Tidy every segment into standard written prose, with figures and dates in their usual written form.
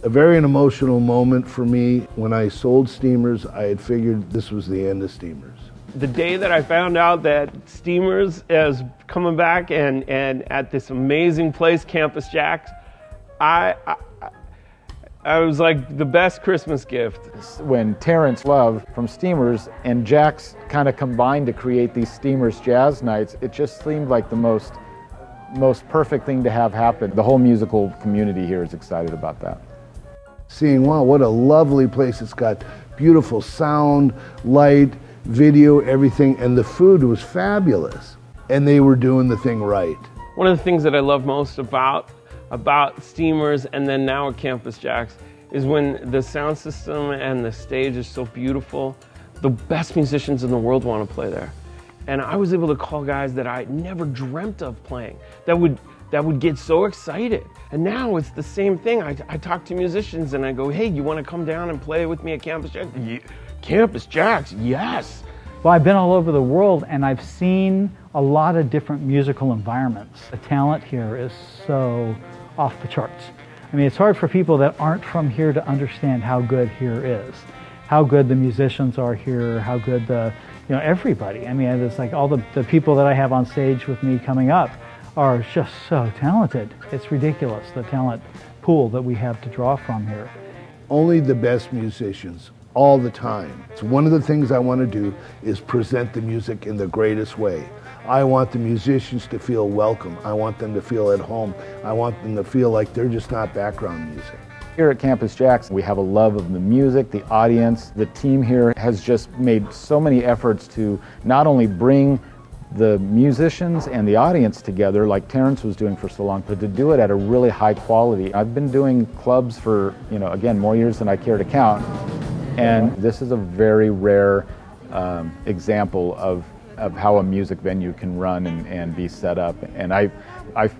A very emotional moment for me. When I sold Steamers, I had figured this was the end of Steamers. The day that I found out that Steamers is coming back and at this amazing place, Campus JAX, I was like the best Christmas gift. When Terence Love from Steamers and JAX kind of combined to create these Steamers Jazz Nights, it just seemed like the most perfect thing to have happen. The whole musical community here is excited about that. Seeing, wow, what a lovely place. It's got beautiful sound, light, video, everything, and the food was fabulous. And they were doing the thing right. One of the things that I love most about Steamers and then now at Campus JAX is when the sound system and the stage is so beautiful, the best musicians in the world want to play there. And I was able to call guys that I never dreamt of playing, that would get so excited. And now it's the same thing. I talk to musicians and I go, hey, you want to come down and play with me at Campus JAX? Campus JAX, yes. Well, I've been all over the world and I've seen a lot of different musical environments. The talent here is so off the charts. I mean, it's hard for people that aren't from here to understand how good here is, how good the musicians are here, how good everybody. I mean, it's like all the people that I have on stage with me coming up are just so talented. It's ridiculous, the talent pool that we have to draw from here. Only the best musicians, all the time. So one of the things I want to do is present the music in the greatest way. I want the musicians to feel welcome. I want them to feel at home. I want them to feel like they're just not background music. Here at Campus JAX, we have a love of the music, the audience. The team here has just made so many efforts to not only bring the musicians and the audience together like Terence was doing for so long, but to do it at a really high quality. I've been doing clubs for, again, more years than I care to count. And this is a very rare example of how a music venue can run and be set up. And I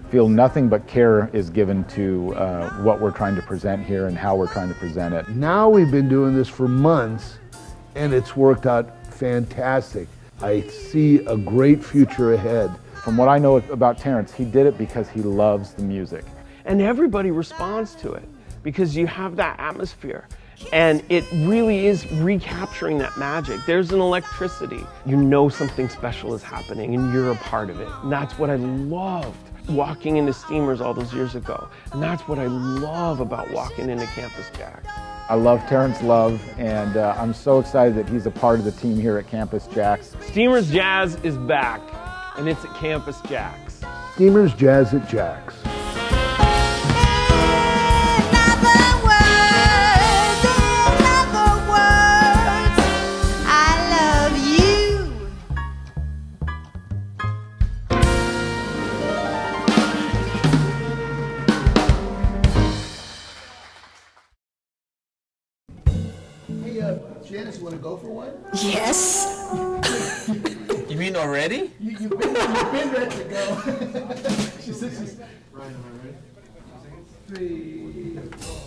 feel nothing but care is given to what we're trying to present here and how we're trying to present it. Now we've been doing this for months and it's worked out fantastic. I see a great future ahead. From what I know about Terence, he did it because he loves the music. And everybody responds to it because you have that atmosphere. And it really is recapturing that magic. There's an electricity. You know something special is happening and you're a part of it. And that's what I loved walking into Steamers all those years ago. And that's what I love about walking into Campus JAX. I love Terence Love, and I'm so excited that he's a part of the team here at Campus JAX. Steamers Jazz is back, and it's at Campus JAX. Steamers Jazz at JAX. Janis, you want to go for one? Yes. You mean already? You've been ready to go. She said she's... Ryan, am I ready? 3, 4.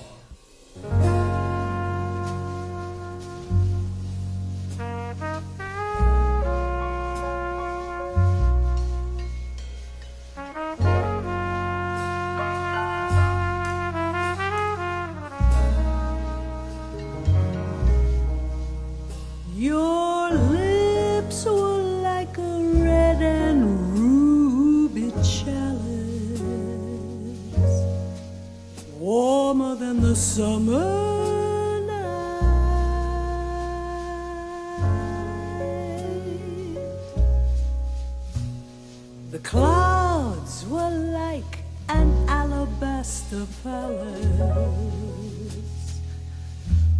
Your lips were like a red and ruby chalice, warmer than the summer night. The clouds were like an alabaster palace,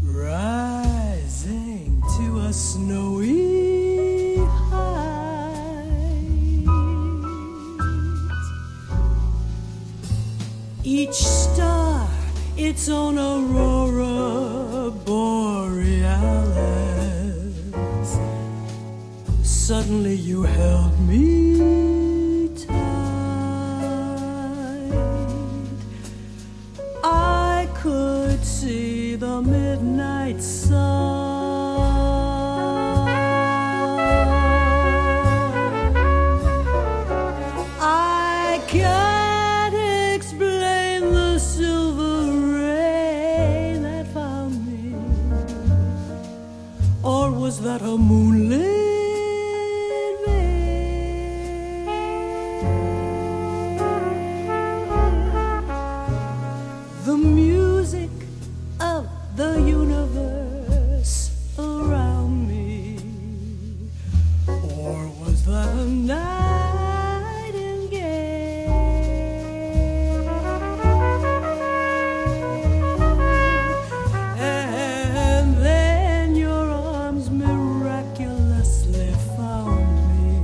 rising to a snowy height. Each star its own aurora borealis. Suddenly you held me tight. I could see the midnight sun. I can't explain the silver rays that a moonlit veil? The music of the universe around me, or was that a nightingale? And then your arms miraculously found me.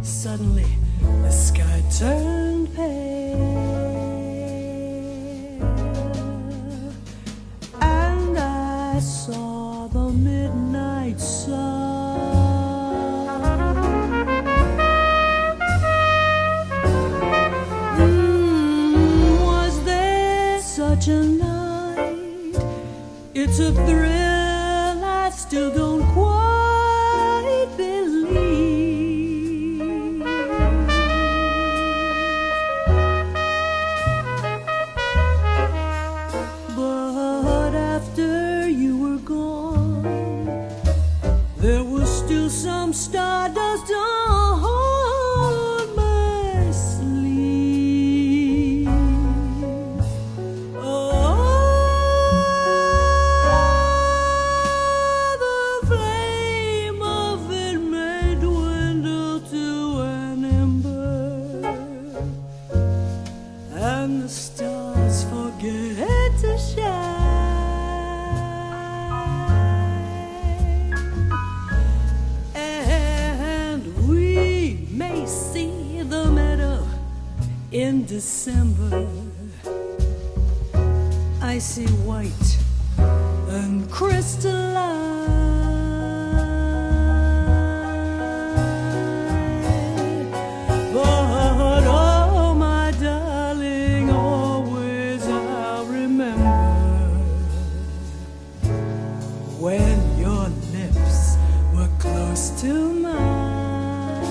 Suddenly the sky turned pale, and I saw the midnight sun. Was there such a night? It's a thrill I still don't quite believe. But after you were gone, there was still some stardust on my sleeve. The flame of it may dwindle to an ember, and the stars forget to shine, and we may see the meadow in December. I see white and crystalline, but oh my darling, always I'll remember when your lips were close to mine,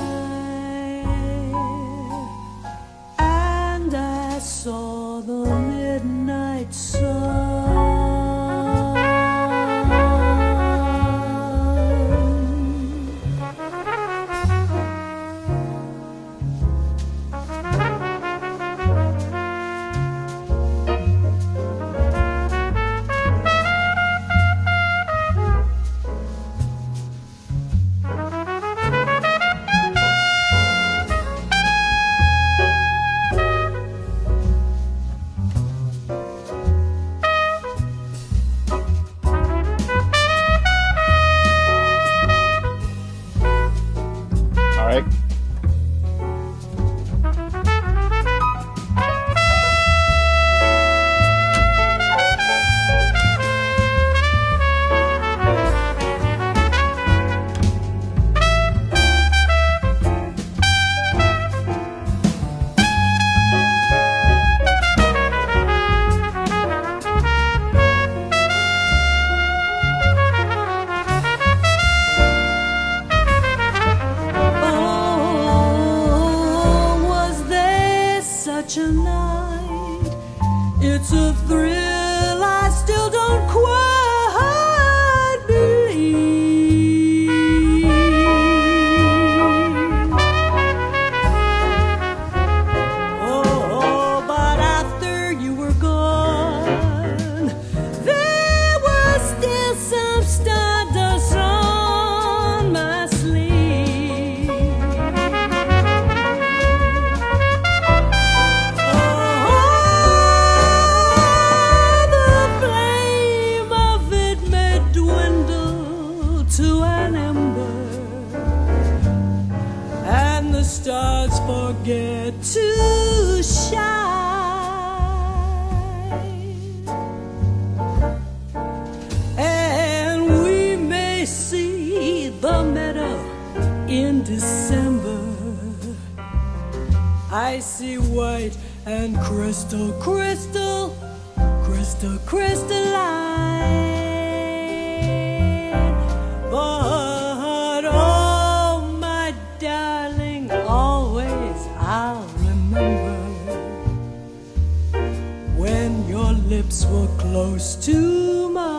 and I saw the midnight sun. All right. Oh, was there such a night? It's a thrill I still don't quite believe. Oh, but after you were gone, there was still some stardust on my sleeve. The flame of it may dwindle to an ember, and the stars forget to shine, and we may see the meadow in December. I see white and crystal, crystal, crystal, crystalline. But oh, my darling, always I'll remember when your lips were close to mine.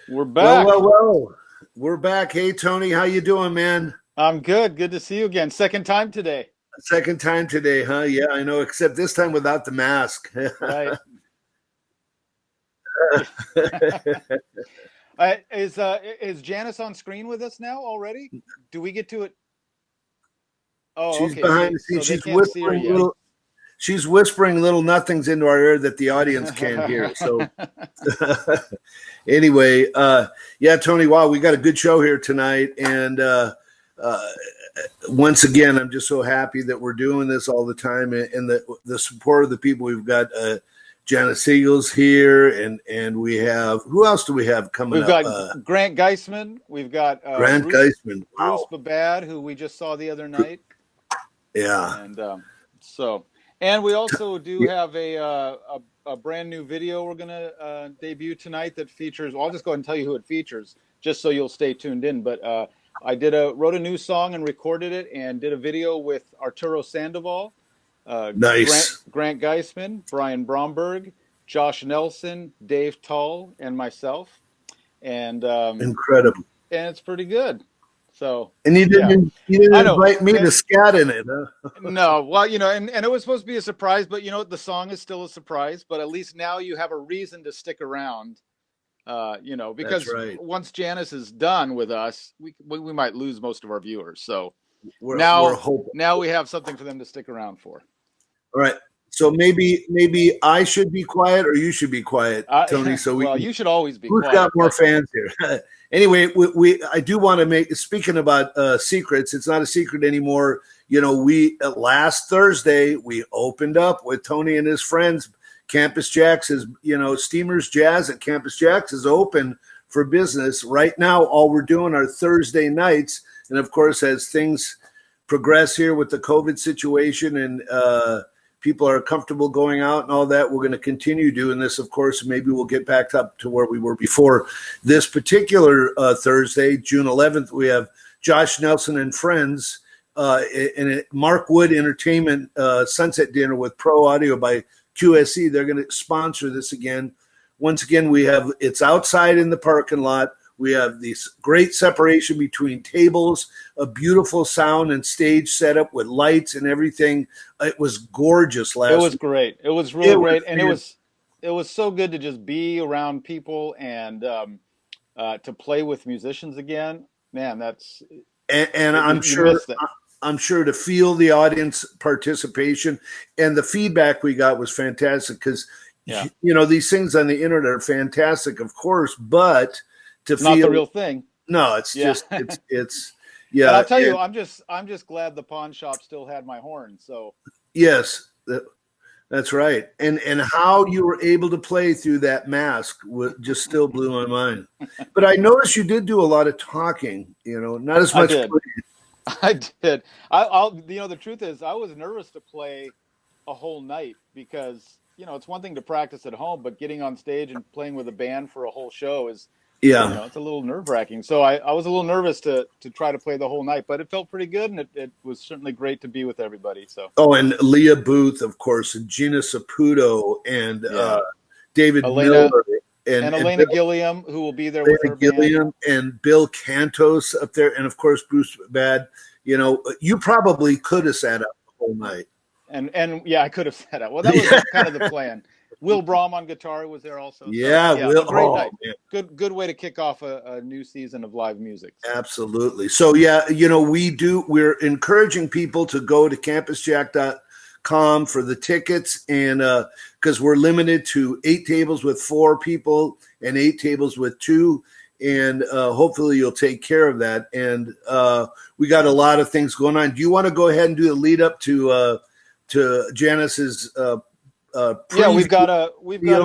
We're back. Well. We're back. Hey, Tony, how you doing, man? I'm good. Good to see you again. Second time today. Second time today, huh? Yeah, I know, except this time without the mask. Right. Is Janis on screen with us now already? Do we get to it? Oh, she's okay. behind the scenes. So She's whispering little nothings into our ear that the audience can't hear. So anyway, yeah, Tony, wow, we got a good show here tonight. And once again, I'm just so happy that we're doing this all the time, and the support of the people. We've got Janis Siegel's here, and we have, who else do we have coming up? We've got Grant Geissman. We've got Geissman. Wow. Bruce Babad, who we just saw the other night. Yeah. And and we also do have a brand new video we're going to debut tonight that features, well, I'll just go ahead and tell you who it features, just so you'll stay tuned in. But I wrote a new song and recorded it and did a video with Arturo Sandoval, nice. Grant Geissman, Brian Bromberg, Josh Nelson, Dave Tull, and myself. And incredible. And it's pretty good. So, and you didn't invite me to scat in it, huh? No, well, and it was supposed to be a surprise, but the song is still a surprise. But at least now you have a reason to stick around, because once Janis is done with us, we might lose most of our viewers. So now we have something for them to stick around for. All right. So maybe I should be quiet, or you should be quiet, Tony. So you should always be quiet. Who's got more fans here? Anyway, I do want to make, speaking about secrets, it's not a secret anymore. We last Thursday we opened up with Tony and his friends. Campus JAX is, Steamers Jazz at Campus JAX is open for business right now. All we're doing are Thursday nights, and of course, as things progress here with the COVID situation and people are comfortable going out and all that, we're going to continue doing this, of course. Maybe we'll get back up to where we were before. This particular Thursday, June 11th, we have Josh Nelson and friends and Mark Wood Entertainment Sunset Dinner with Pro Audio by QSE. They're going to sponsor this again. Once again, it's outside in the parking lot. We have this great separation between tables, a beautiful sound and stage setup with lights and everything. It was gorgeous last week. It was great. It was really great. And it was so good to just be around people and to play with musicians again. Man, that's... And I'm sure to feel the audience participation, and the feedback we got was fantastic because, these things on the internet are fantastic, of course, but... Not the real thing. No, it's just it's yeah. And I'll tell you, I'm just glad the pawn shop still had my horn. So yes, that's right. And how you were able to play through that mask just still blew my mind. But I noticed you did do a lot of talking. Not as much. I did. I'll the truth is, I was nervous to play a whole night because it's one thing to practice at home, but getting on stage and playing with a band for a whole show is. Yeah, it's a little nerve-wracking. So I was a little nervous to try to play the whole night, but it felt pretty good, and it was certainly great to be with everybody. So and Leah Booth, of course, and Gina Saputo, and David Miller, and Elena Gilliam, who will be there with her band. And Bill Cantos up there, and of course Bruce Bad. You probably could have sat up the whole night. And I could have sat up. Well, that was kind of the plan. Will Brahm on guitar was there also. Will. Great night. Man. Good way to kick off a new season of live music. Absolutely. So we're encouraging people to go to campusjack.com for the tickets, and because we're limited to 8 tables with 4 people and 8 tables with 2, and hopefully you'll take care of that. And we got a lot of things going on. Do you want to go ahead and do the lead up to Janis's we've got a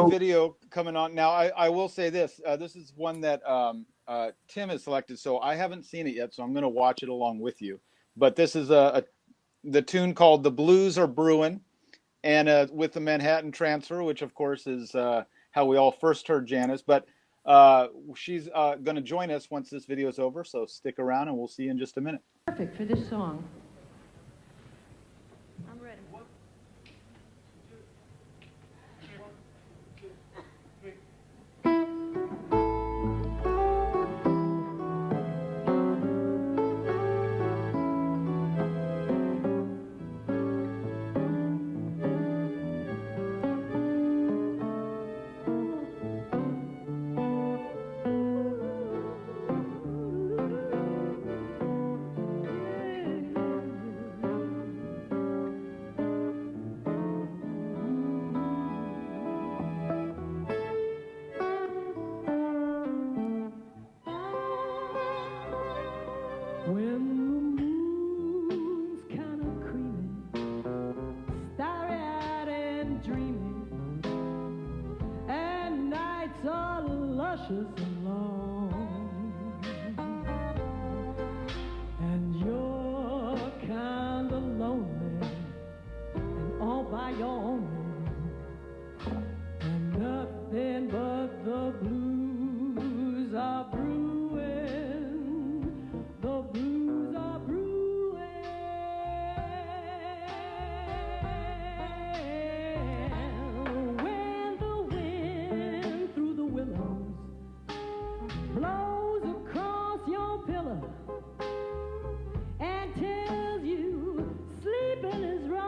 video coming on now. I will say this. This is one that Tim has selected, so I haven't seen it yet, so I'm going to watch it along with you. But this is the tune called "The Blues Are Brewing," and with the Manhattan Transfer, which of course is how we all first heard Janis. But she's going to join us once this video is over, so stick around, and we'll see you in just a minute. Perfect for this song. I'm ready. rushes along, and you're kind of lonely and all by your own, and nothing but the blues are brewing, the blues are brewing. When the wind through the willows blows across your pillow and tells you sleeping is wrong,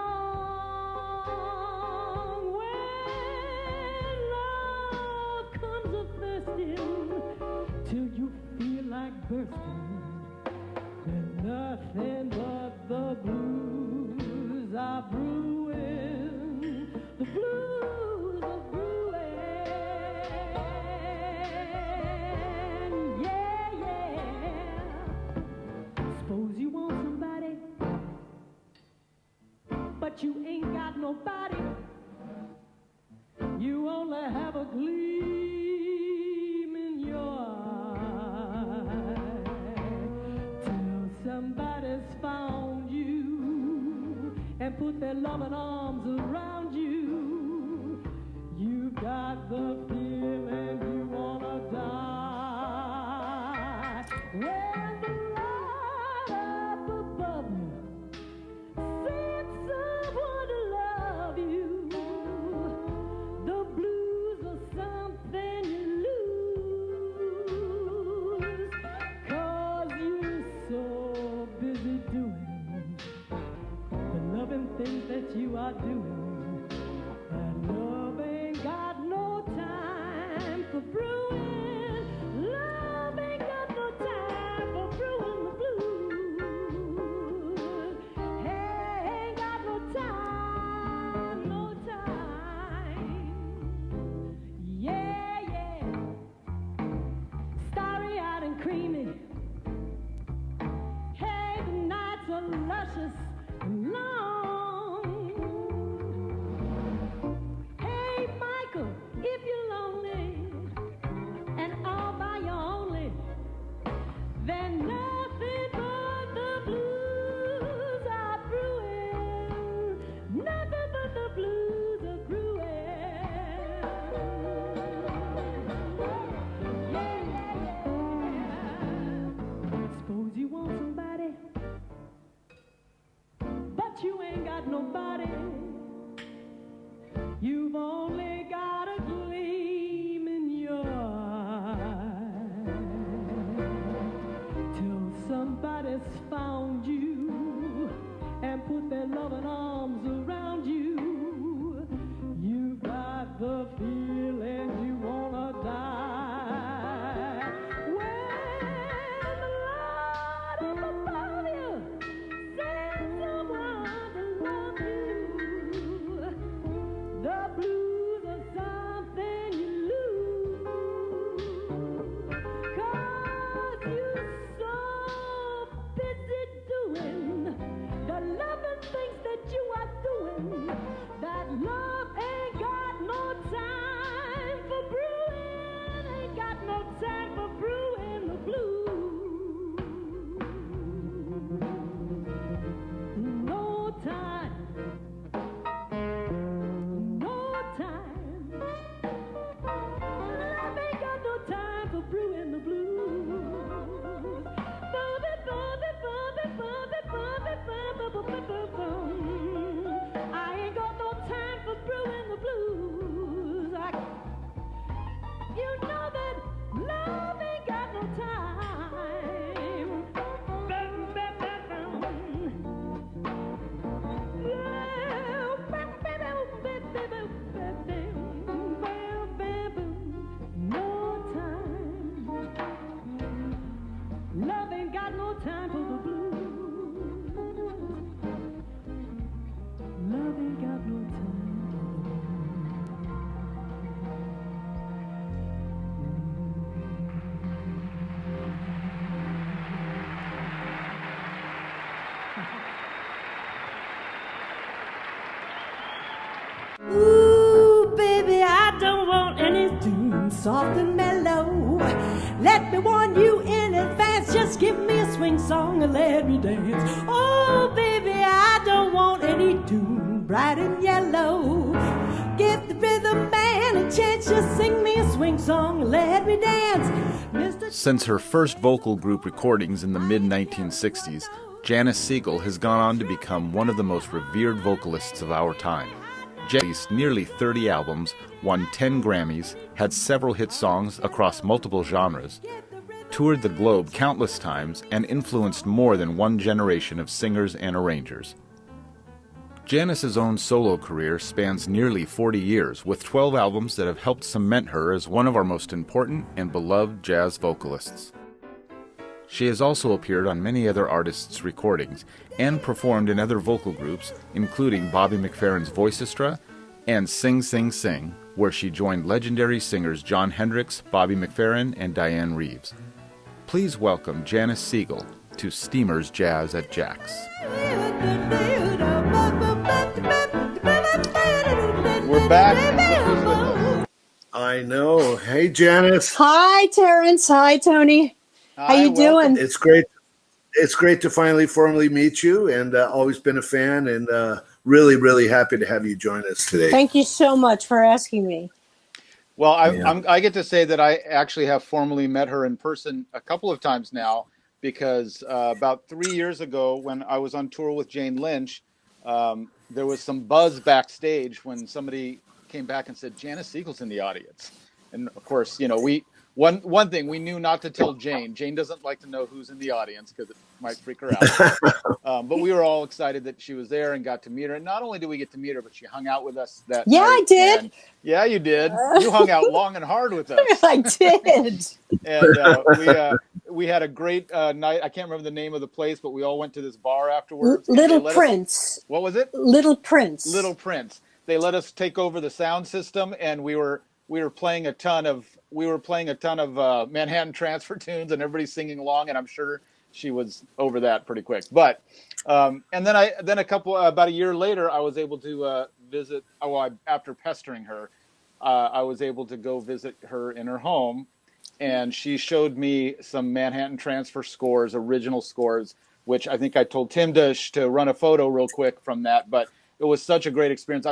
when love comes a-thirsting till you feel like bursting, then nothing but the blues are brewing, the blues are brewing. Yeah, yeah. Suppose you want somebody, but you ain't got nobody. You only have a gleam in your eye till somebody's found you and put their loving arms around you. You've got the feeling you wanna die. When the light up above you sends someone to love you, the blues are something you lose, 'cause you're so busy doing the loving things that you are doing, that love ain't got no time for brewing. Love ain't got no time for brewing the blues. Hey, ain't got no time, no time. Yeah, yeah. Starry-eyed and creamy. Hey, the nights are luscious and long. Hey, Michael, if you're lonely and all by your only, then nothing but the blues are brewing. Nothing but the blues are brewing. Yeah, yeah, yeah. Suppose you want somebody, but you ain't got nobody. You've only got a gleam in your eye till somebody's found you and put their loving arms around you. You've got the feeling you wanna die. When the light up above you sends someone to love you, the blues are something you lose, 'cause you're so busy doing the loving things that you are doing, that love ain't got no time for brewing, ain't got no time for brewing the blues. No time. No time. Love ain't got no time for brewing the blues. Bum it, bum it, bum it, bum it, bum it, bum it, bum it, bum bum. I ain't got no time for brewing the blues. You know that love ain't got no time. Bum, bum, bum, bum. No time. Love ain't got no time for the blues. Love ain't got no time for the Ooh, baby, I don't want anything soft and mellow. let me warn you in advance. Just give me a swing song and let me dance. Oh, baby, I don't want any tune bright and yellow. Give the rhythm man a chance. Just sing me a swing song and let me dance. Mr. Since her first vocal group recordings in the mid-1960s, Janis Siegel has gone on to become one of the most revered vocalists of our time. She released nearly 30 albums, won 10 Grammys, had several hit songs across multiple genres, toured the globe countless times, and influenced more than one generation of singers and arrangers. Janis's own solo career spans nearly 40 years, with 12 albums that have helped cement her as one of our most important and beloved jazz vocalists. She has also appeared on many other artists' recordings and performed in other vocal groups, including Bobby McFerrin's Voicestra and Sing Sing Sing, where she joined legendary singers Jon Hendricks, Bobby McFerrin, and Diane Reeves. Please welcome Janis Siegel to Steamers Jazz at JAX. We're back. I know. Hey, Janis. Hi, Terence. Hi, Tony. How you doing? It's great. It's great to finally formally meet you, and always been a fan, and really, really happy to have you join us today. Thank you so much for asking me. Well, I get to say that I actually have formally met her in person a couple of times now, because about 3 years ago when I was on tour with Jane Lynch, there was some buzz backstage when somebody came back and said, Janis Siegel's in the audience. And of course, you know, one thing we knew not to tell Jane. Jane doesn't like to know who's in the audience because it might freak her out. But we were all excited that she was there and got to meet her. And not only did we get to meet her, but she hung out with us that night. I did. And yeah, you did. You hung out long and hard with us. I did. And we had a great night. I can't remember the name of the place, but we all went to this bar afterwards. Little Prince. What was it? Little Prince. Little Prince. They let us take over the sound system, and we were playing a ton of Manhattan Transfer tunes, and everybody singing along, and I'm sure she was over that pretty quick. But and then about a year later, I was able to visit. After pestering her, I was able to go visit her in her home, and she showed me some Manhattan Transfer scores, original scores, which I think I told Tim to run a photo real quick from that. But it was such a great experience.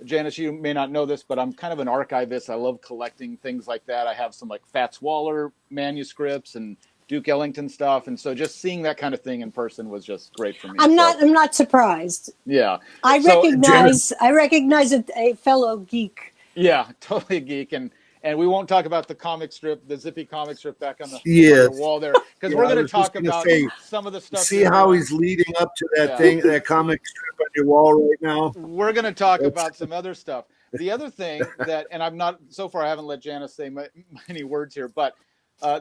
Janis, you may not know this, but I'm kind of an archivist. I love collecting things like that. I have some like Fats Waller manuscripts and Duke Ellington stuff, and so just seeing that kind of thing in person was just great for me. I'm not surprised. Yeah, I recognize a fellow geek. Yeah, totally a geek, and we won't talk about the comic strip, the zippy comic strip back on the wall there, because we're going to talk about some of the stuff. See how he's leading up to that thing, that comic strip on your wall right now? We're going to talk about some other stuff. The other thing that, and I haven't let Janis say many words here, but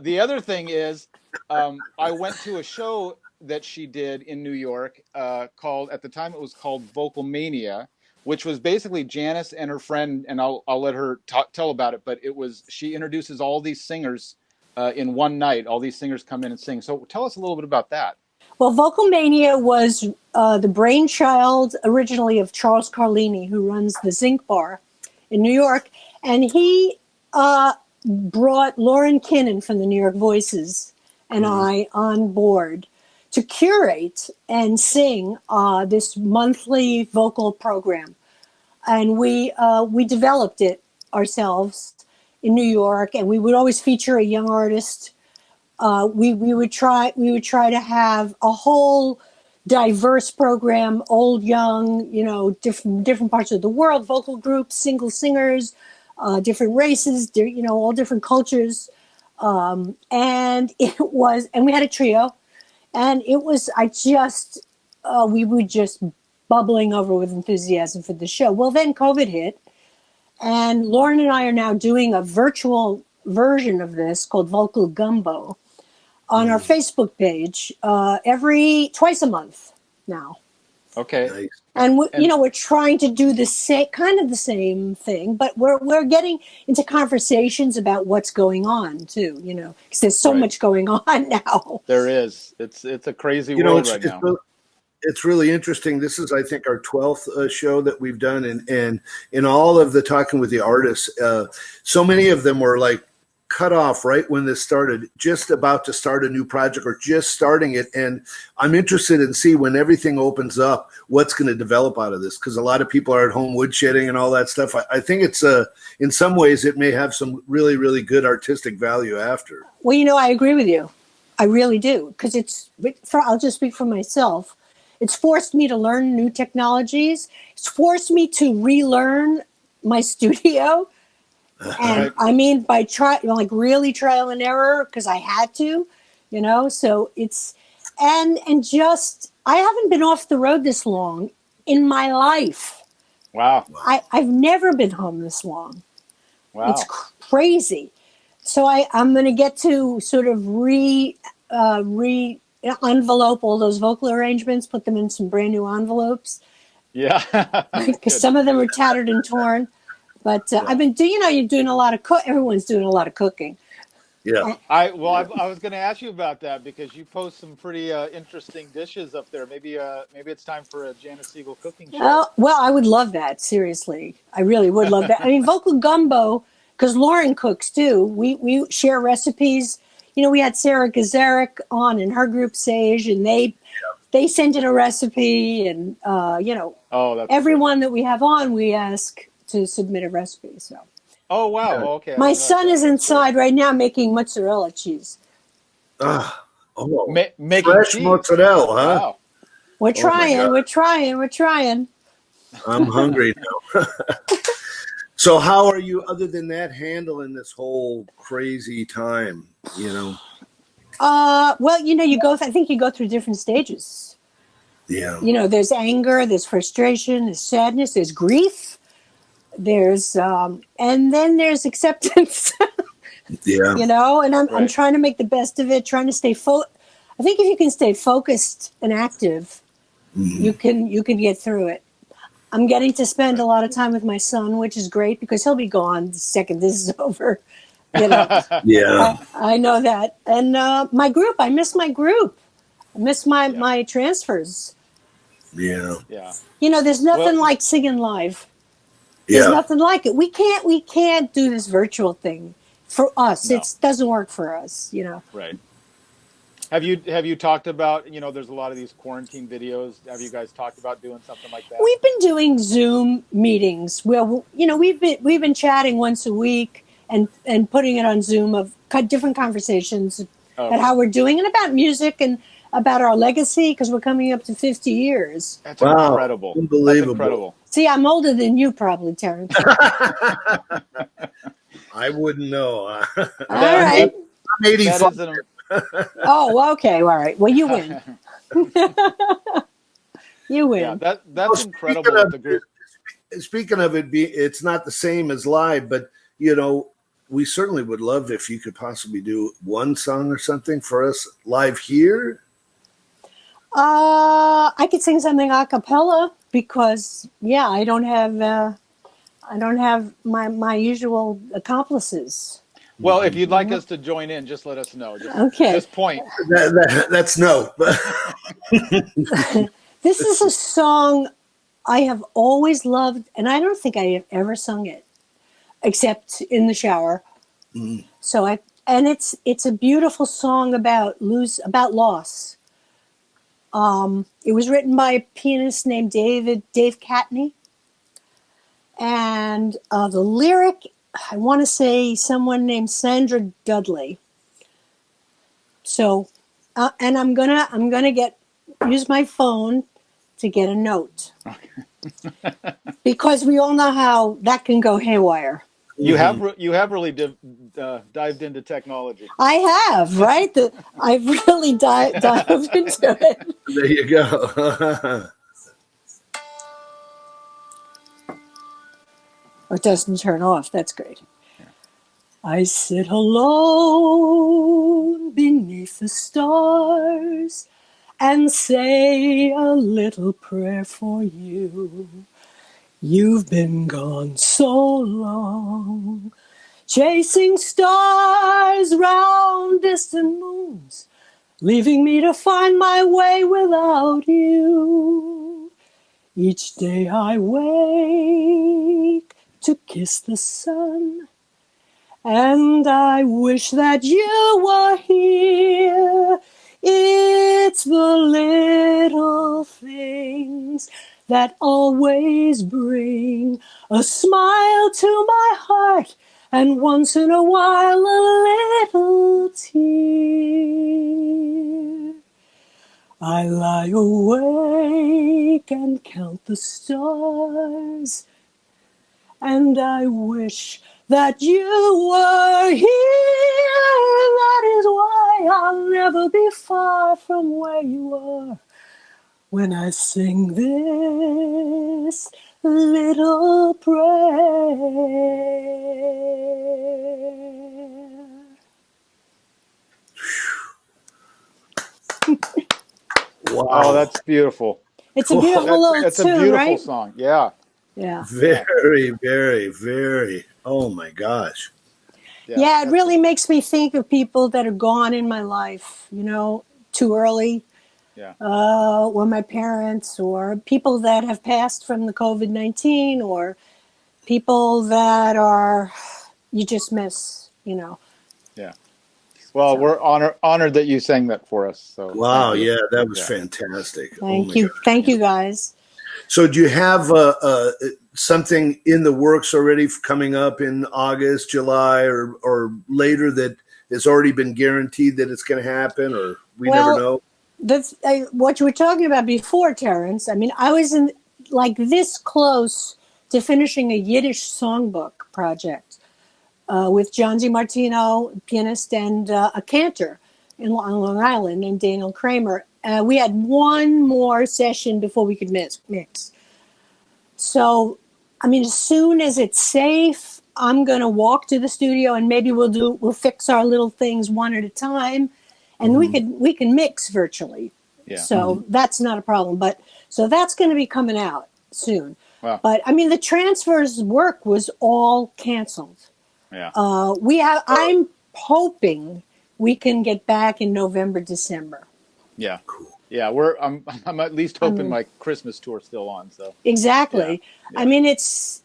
the other thing is I went to a show that she did in New York called, at the time it was called Vocal Mania, which was basically Janis and her friend, and I'll let her tell about it, but she introduces all these singers in one night. All these singers come in and sing. So tell us a little bit about that. Well, Vocal Mania was the brainchild originally of Charles Carlini, who runs the Zinc Bar in New York, and he brought Lauren Kinnan from the New York Voices and I on board to curate and sing this monthly vocal program. And we developed it ourselves in New York, and we would always feature a young artist. We would try to have a whole diverse program, old, young, different parts of the world, vocal groups, single singers, different races, all different cultures. And we had a trio, and we were just bubbling over with enthusiasm for the show. Well, then COVID hit, and Lauren and I are now doing a virtual version of this called Vocal Gumbo on our Facebook page twice a month now. Okay. Nice. And we're trying to do the same thing, but we're getting into conversations about what's going on too, because there's so much going on now. There is. It's a crazy world right now. It's really interesting. This is, I think, our 12th show that we've done. And in all of the talking with the artists, so many of them were like cut off right when this started, just about to start a new project or just starting it. And I'm interested in see when everything opens up, what's going to develop out of this. Because a lot of people are at home woodshedding and all that stuff. I think it's in some ways it may have some really, really good artistic value after. Well, I agree with you. I really do. Because I'll just speak for myself. It's forced me to learn new technologies. It's forced me to relearn my studio. And I mean, by really trial and error, because I had to, so it's, and just, I haven't been off the road this long in my life. Wow. I've never been home this long. Wow. It's crazy. So I'm going to get to sort of envelope all those vocal arrangements, put them in some brand new envelopes. Yeah. Because some of them are tattered and torn. But I've been doing, you're doing a lot of everyone's doing a lot of cooking. Yeah. I was going to ask you about that because you post some pretty interesting dishes up there. Maybe it's time for a Janis Siegel cooking show. Well, I would love that. Seriously, I really would love that. I mean, vocal gumbo, because Lauren cooks too. We share recipes. We had Sarah Gazarek on in her group Sage, and they sent in a recipe, and everyone that we have on, we ask to submit a recipe. So. Oh wow! Okay. My son is inside right now making mozzarella cheese. Making fresh cheese. Mozzarella, huh? Wow. We're trying. I'm hungry now. So how are you, other than that, handling this whole crazy time? Well, I think you go through different stages. Yeah. There's anger, there's frustration, there's sadness, there's grief. There's and then there's acceptance. Yeah. And I'm trying to make the best of it, trying to stay I think if you can stay focused and active, you can get through it. I'm getting to spend a lot of time with my son, which is great because he'll be gone the second this is over. Yeah. I know that. And my group, I miss my group. I miss my transfers. Yeah. Yeah. There's nothing like singing live. There's nothing like it. We can't do this virtual thing for us. No. It doesn't work for us, Right. Have you talked about, there's a lot of these quarantine videos. Have you guys talked about doing something like that? We've been doing Zoom meetings where we've been chatting once a week and putting it on Zoom of different conversations about how we're doing and about music and about our legacy because we're coming up to 50 years. That's incredible. Unbelievable. That's incredible. See, I'm older than you probably, Terence. I wouldn't know. All right. I'm 85. Oh, okay. All right. Well, you win. You win. Yeah, that's incredible with the group. Speaking of it's not the same as live, but we certainly would love if you could possibly do one song or something for us live here. I could sing something a cappella because I don't have my usual accomplices. Well, if you'd like us to join in, just let us know. Just point. That's no. This is a song I have always loved, and I don't think I have ever sung it, except in the shower. Mm. So it's a beautiful song about loss. It was written by a pianist named Dave Catney, and the lyric, I want to say someone named Sandra Dudley. So, and I'm gonna use my phone to get a note because we all know how that can go haywire. You have really dived into technology. I have, right? I've really dived into it. There you go. It doesn't turn off. That's great. Yeah. I sit alone beneath the stars and say a little prayer for you. You've been gone so long, chasing stars round distant moons, leaving me to find my way without you. Each day I wake to kiss the sun and I wish that you were here. It's the little things that always bring a smile to my heart, and once in a while a little tear. I lie awake and count the stars, and I wish that you were here. That is why I'll never be far from where you are when I sing this little prayer. Wow, oh, that's beautiful. It's a beautiful little It's tune, a beautiful right? song. Yeah. Yeah. Very, very, very. Oh my gosh. Yeah, it really makes me think of people that are gone in my life, you know, too early. Yeah. Or my parents, or people that have passed from the COVID-19, or people that are, you just miss, you know. Yeah. Well, we're honored that you sang that for us. So wow, yeah, that was fantastic. Thank you. Thank you, guys. So do you have something in the works already coming up in August, July, or later that has already been guaranteed that it's going to happen, or we never know? That's what you were talking about before, Terence. I mean, I was like this close to finishing a Yiddish songbook project with John DiMartino, pianist, and a cantor on Long Island named Daniel Kramer. We had one more session before we could mix. So, I mean, as soon as it's safe, I'm going to walk to the studio and maybe we'll fix our little things one at a time, and we can mix virtually. Yeah. So that's not a problem. But so that's going to be coming out soon. Wow. But I mean, the transfers work was all canceled. Yeah. I'm hoping we can get back in November, December. Yeah, cool. Yeah, I'm at least hoping my Christmas tour's still on. So exactly. Yeah. I mean, it's,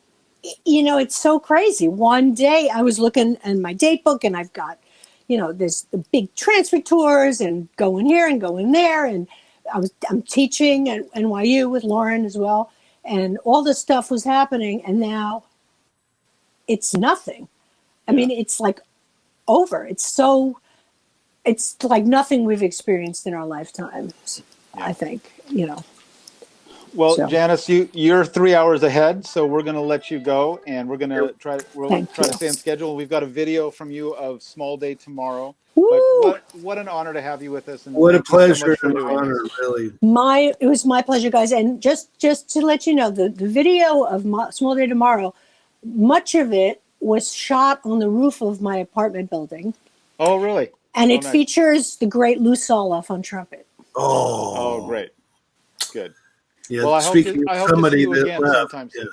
you know, it's so crazy. One day I was looking in my date book, and I've got, you know, there's the big transfer tours and going here and going there, and I'm teaching at NYU with Lauren as well, and all this stuff was happening, and now it's nothing. I mean, it's like over. It's like nothing we've experienced in our lifetimes, I think, you know. Well, so. Janis, you're 3 hours ahead, so we're going to let you go, and we're going to try to stay on schedule. We've got a video from you of Small Day Tomorrow. But what an honor to have you with us. And what a pleasure and honor, really. It was my pleasure, guys. And just to let you know, the video of Small Day Tomorrow, much of it was shot on the roof of my apartment building. Oh, really? And it features the great Lou Soloff on trumpet. Oh, great. Good. Yeah, well, I hope to see you again sometime soon.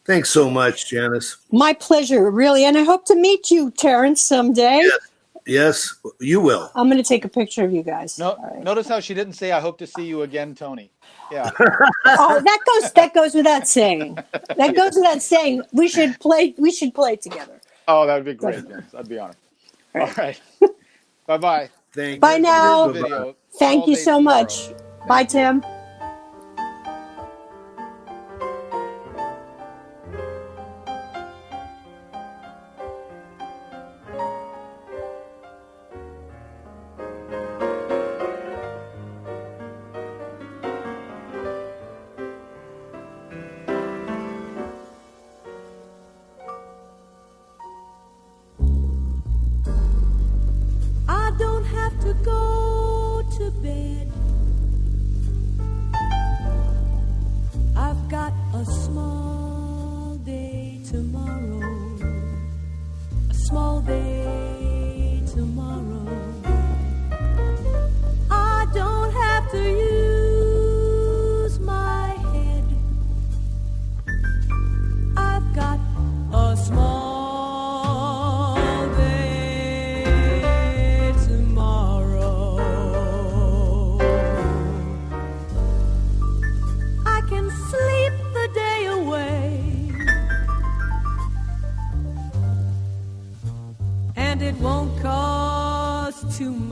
Thanks so much, Janis. My pleasure, really. And I hope to meet you, Terence, someday. Yes, you will. I'm going to take a picture of you guys. Notice how she didn't say, I hope to see you again, Tony. Yeah. Oh, that goes without saying. That goes without saying. We should play together. Oh, that would be great. Yes, I'd be honored. All right. Bye-bye. Bye now. Thank you so much. Bye, Tim. I don't have to go to bed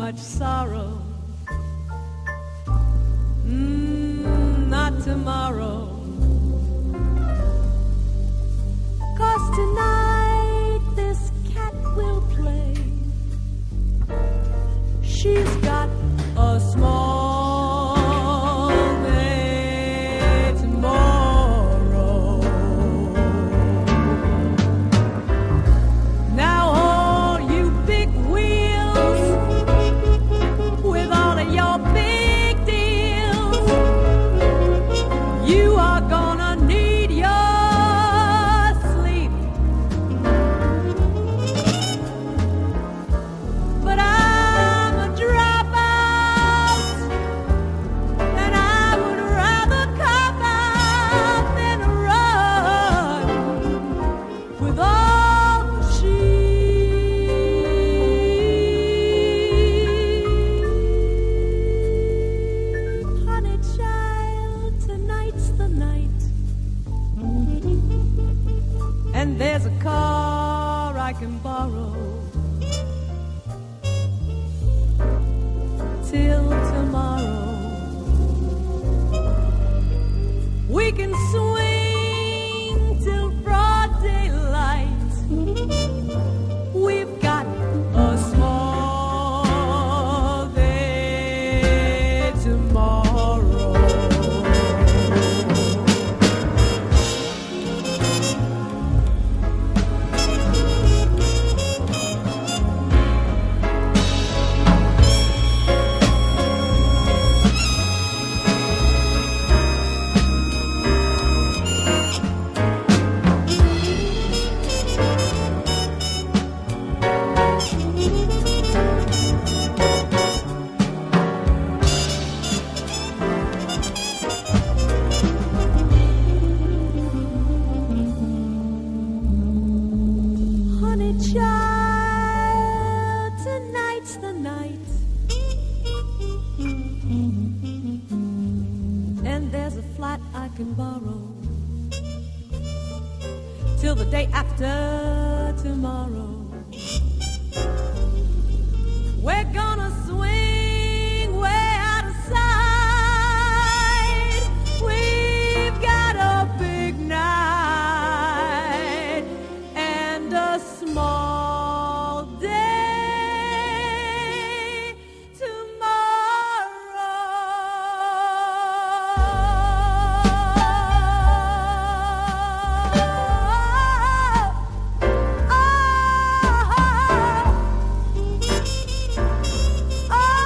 much sorrow. Not tomorrow. 'Cause tonight this cat will play. She's got a small day tomorrow. Now all you big wheels with all of your big deals, you are gonna need your sleep. But I'm a dropout, and I would rather cop out than run with all the sheep. Honey child, tonight's the night, and there's a car I can borrow till tomorrow. We can swing till broad daylight. We've got a small day tomorrow. Honey child, tonight's the night, and there's a flat I can borrow till the day after tomorrow. We're gonna swing way out of sight. We've got a big night and a small day tomorrow. Oh,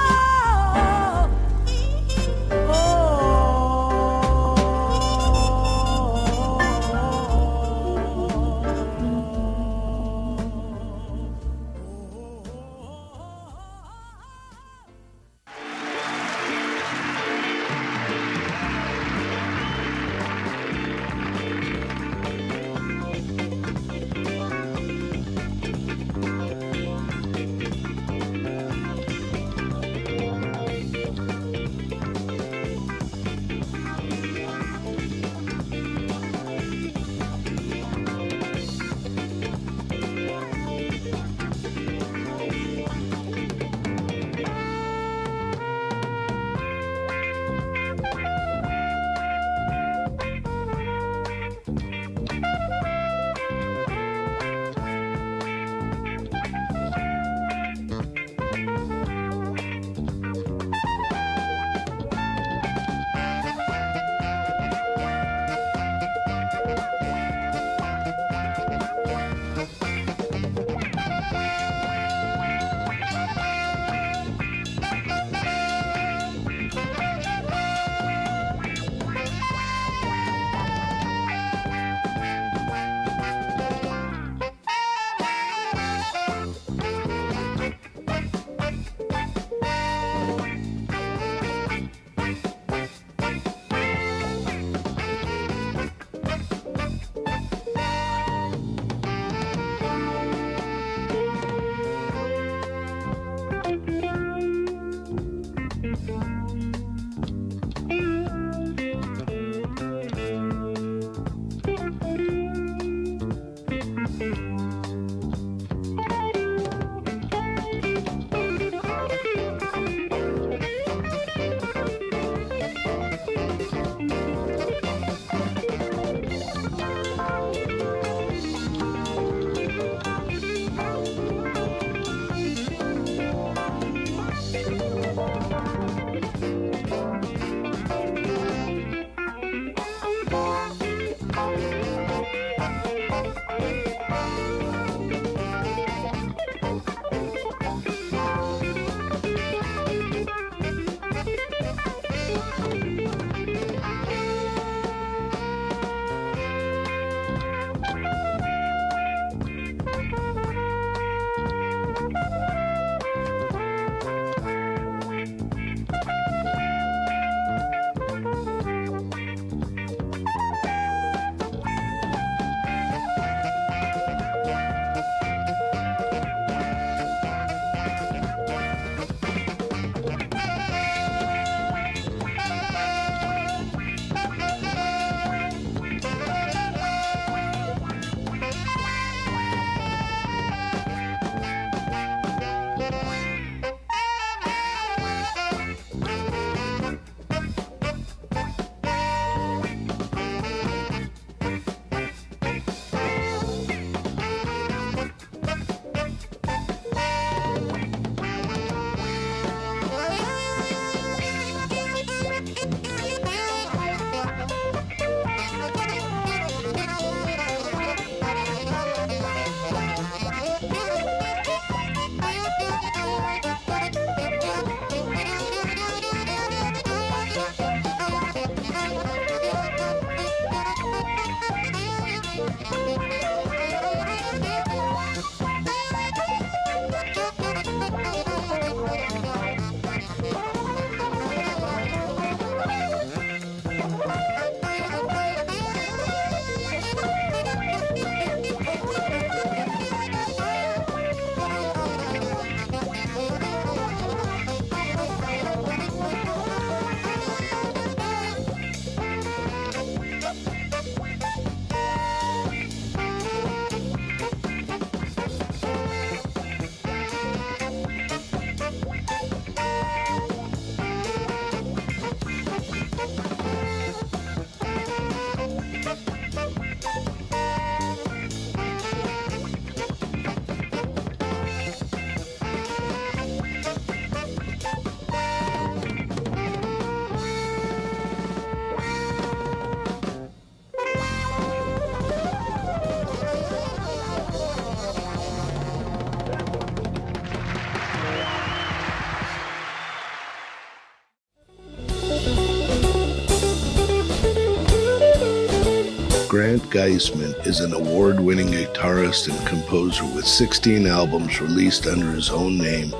Grant Geissman is an award-winning guitarist and composer with 16 albums released under his own name,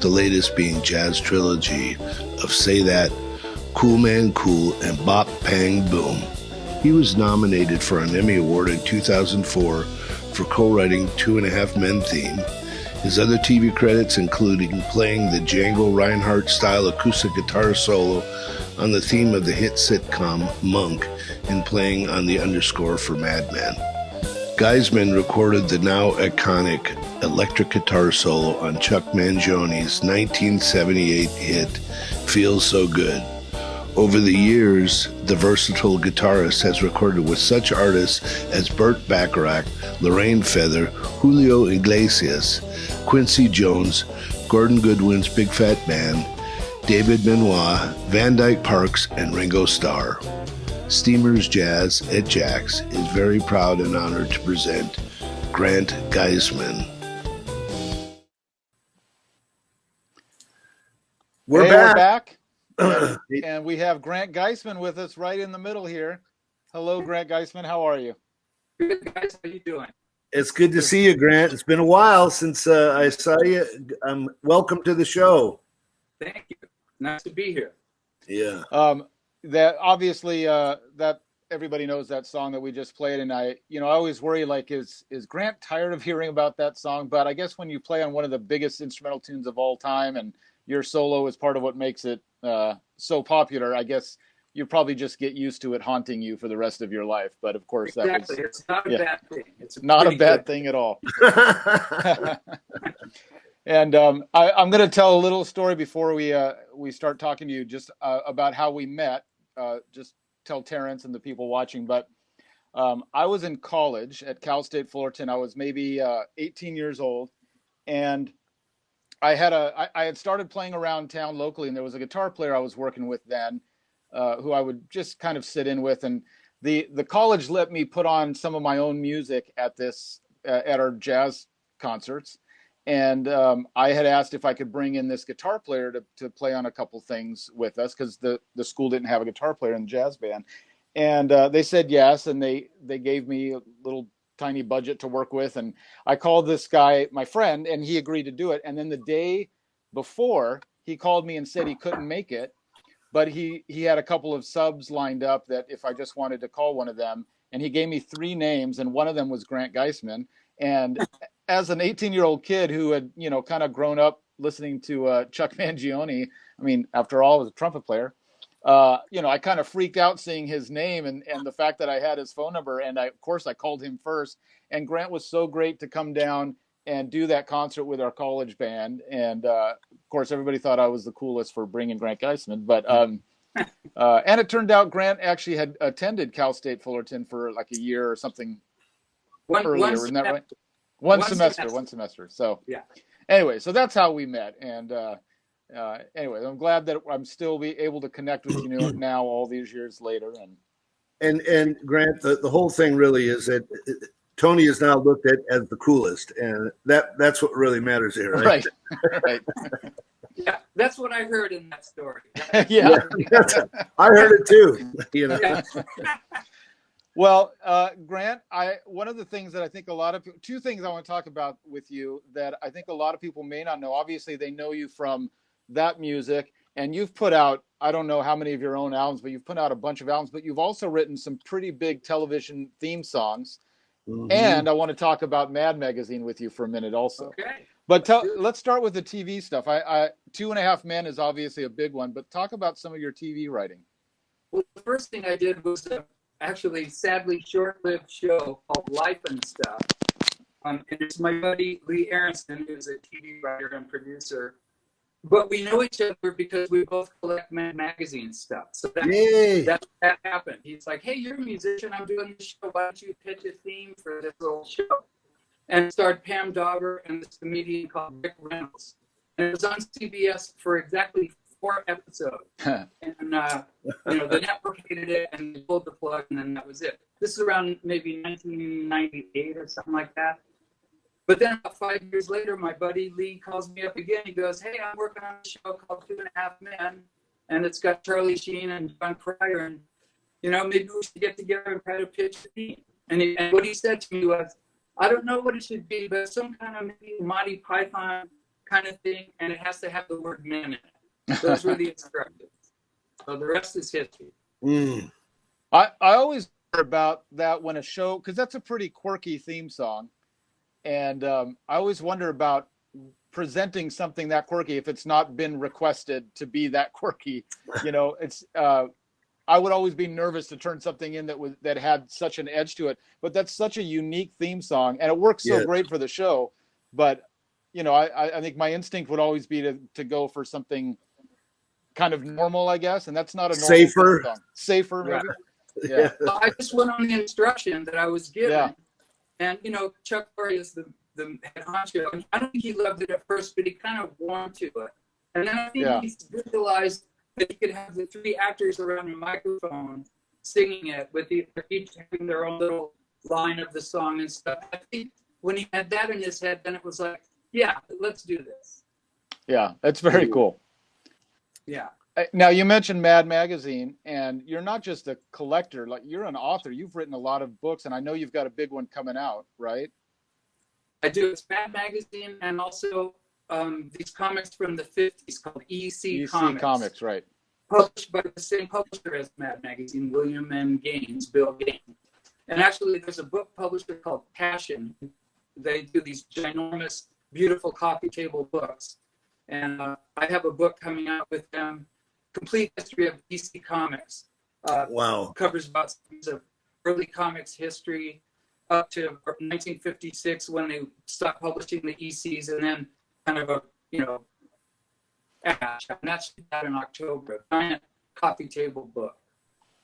the latest being Jazz Trilogy of Say That, Cool Man Cool, and Bop Pang Boom. He was nominated for an Emmy Award in 2004 for co-writing Two and a Half Men theme. His other TV credits including playing the Django Reinhardt-style acoustic guitar solo on the theme of the hit sitcom Monk and playing on the underscore for Mad Men. Geissman recorded the now iconic electric guitar solo on Chuck Mangione's 1978 hit Feels So Good. Over the years, the versatile guitarist has recorded with such artists as Burt Bacharach, Lorraine Feather, Julio Iglesias, Quincy Jones, Gordon Goodwin's Big Fat Band, David Benoit, Van Dyke Parks, and Ringo Starr. Steamers Jazz at JAX is very proud and honored to present Grant Geissman. We're back. And we have Grant Geissman with us right in the middle here. Hello, Grant Geissman. How are you? Good, guys. How you doing? It's good to see you, Grant. It's been a while since I saw you. Welcome to the show. Thank you. Nice to be here. Yeah. That obviously that everybody knows that song that we just played, and I always worry, like, is Grant tired of hearing about that song? But I guess when you play on one of the biggest instrumental tunes of all time, and your solo is part of what makes it so popular, I guess you probably just get used to it haunting you for the rest of your life. But of course, exactly. That was, it's not a bad thing. It's not a bad thing at all. And I'm going to tell a little story before we start talking to you, just about how we met. Just tell Terence and the people watching. But I was in college at Cal State Fullerton. I was maybe 18 years old, and I had started playing around town locally, and there was a guitar player I was working with then, who I would just kind of sit in with. And the college let me put on some of my own music at our jazz concerts. And I had asked if I could bring in this guitar player to play on a couple things with us, because the school didn't have a guitar player in the jazz band. And they said yes, and they gave me a little tiny budget to work with. And I called this guy, my friend, and he agreed to do it. And then the day before, he called me and said he couldn't make it, but he had a couple of subs lined up that if I just wanted to call one of them. And he gave me 3 names, and one of them was Grant Geissman. And as an 18-year-old kid who had, kind of grown up listening to Chuck Mangione, I mean, after all, I was a trumpet player, I kind of freaked out seeing his name and the fact that I had his phone number. And of course, I called him first. And Grant was so great to come down and do that concert with our college band. And of course, everybody thought I was the coolest for bringing Grant Geissman. But and it turned out Grant actually had attended Cal State Fullerton for like a year or something earlier. Isn't that right? One semester. So yeah. Anyway, so that's how we met. And anyway, I'm glad that I'm still able to connect with you now all these years later. And Grant, the whole thing really is that Tony is now looked at as the coolest, and that's what really matters here, right? Right. Yeah, that's what I heard in that story. Yeah. I heard it too. Yeah. Well, Grant, one of the things that I think two things I want to talk about with you that I think a lot of people may not know. Obviously, they know you from that music, and you've put out, I don't know how many of your own albums, but you've put out a bunch of albums, but you've also written some pretty big television theme songs. Mm-hmm. And I want to talk about Mad Magazine with you for a minute also. Okay. But let's start with the TV stuff. Two and a Half Men is obviously a big one, but talk about some of your TV writing. Well, the first thing I did was actually sadly short-lived show called Life and Stuff. And it's my buddy Lee Aronson, who's a TV writer and producer. But we know each other because we both collect Mad Magazine stuff. So that happened. He's like, hey, you're a musician. I'm doing this show. Why don't you pitch a theme for this little show? And it starred Pam Dauber and this comedian called Rick Reynolds. And it was on CBS for exactly 4 episodes. And, the network hated it, and they pulled the plug, and then that was it. This is around maybe 1998 or something like that. But then about 5 years later, my buddy Lee calls me up again. He goes, hey, I'm working on a show called Two and a Half Men, and it's got Charlie Sheen and John Cryer. And you know, maybe we should get together and try to pitch a theme. And what he said to me was, I don't know what it should be, but some kind of maybe Monty Python kind of thing, and it has to have the word man in it. Those were the instructions. So the rest is history. I always wonder about that when a show, because that's a pretty quirky theme song, and I always wonder about presenting something that quirky if it's not been requested to be that quirky. You know, it's I would always be nervous to turn something in that had such an edge to it. But that's such a unique theme song, and it works so great for the show. But you know, I think my instinct would always be to go for something kind of normal, I guess, and that's not a normal theme song. Safer, maybe. Yeah. Well, I just went on the instruction that I was given, and you know, Chuck Berry is the head honcho, and I don't think he loved it at first, but he kind of warmed to it, and then I think he visualized that he could have the three actors around a microphone singing it with each having their own little line of the song and stuff. I think when he had that in his head, then it was like, yeah, let's do this. Yeah, that's very cool. Yeah. Now, you mentioned Mad Magazine, and you're not just a collector, like you're an author. You've written a lot of books, and I know you've got a big one coming out, right? I do. It's Mad Magazine, and also these comics from the 50s called EC Comics. Right. Published by the same publisher as Mad Magazine, William M. Gaines, Bill Gaines. And actually, there's a book publisher called Passion. They do these ginormous, beautiful coffee table books. And I have a book coming out with them, Complete History of EC Comics. Wow. Covers about of early comics history up to 1956 when they stopped publishing the ECs, and then kind of a, you know, ash. And that's out in October, a giant coffee table book.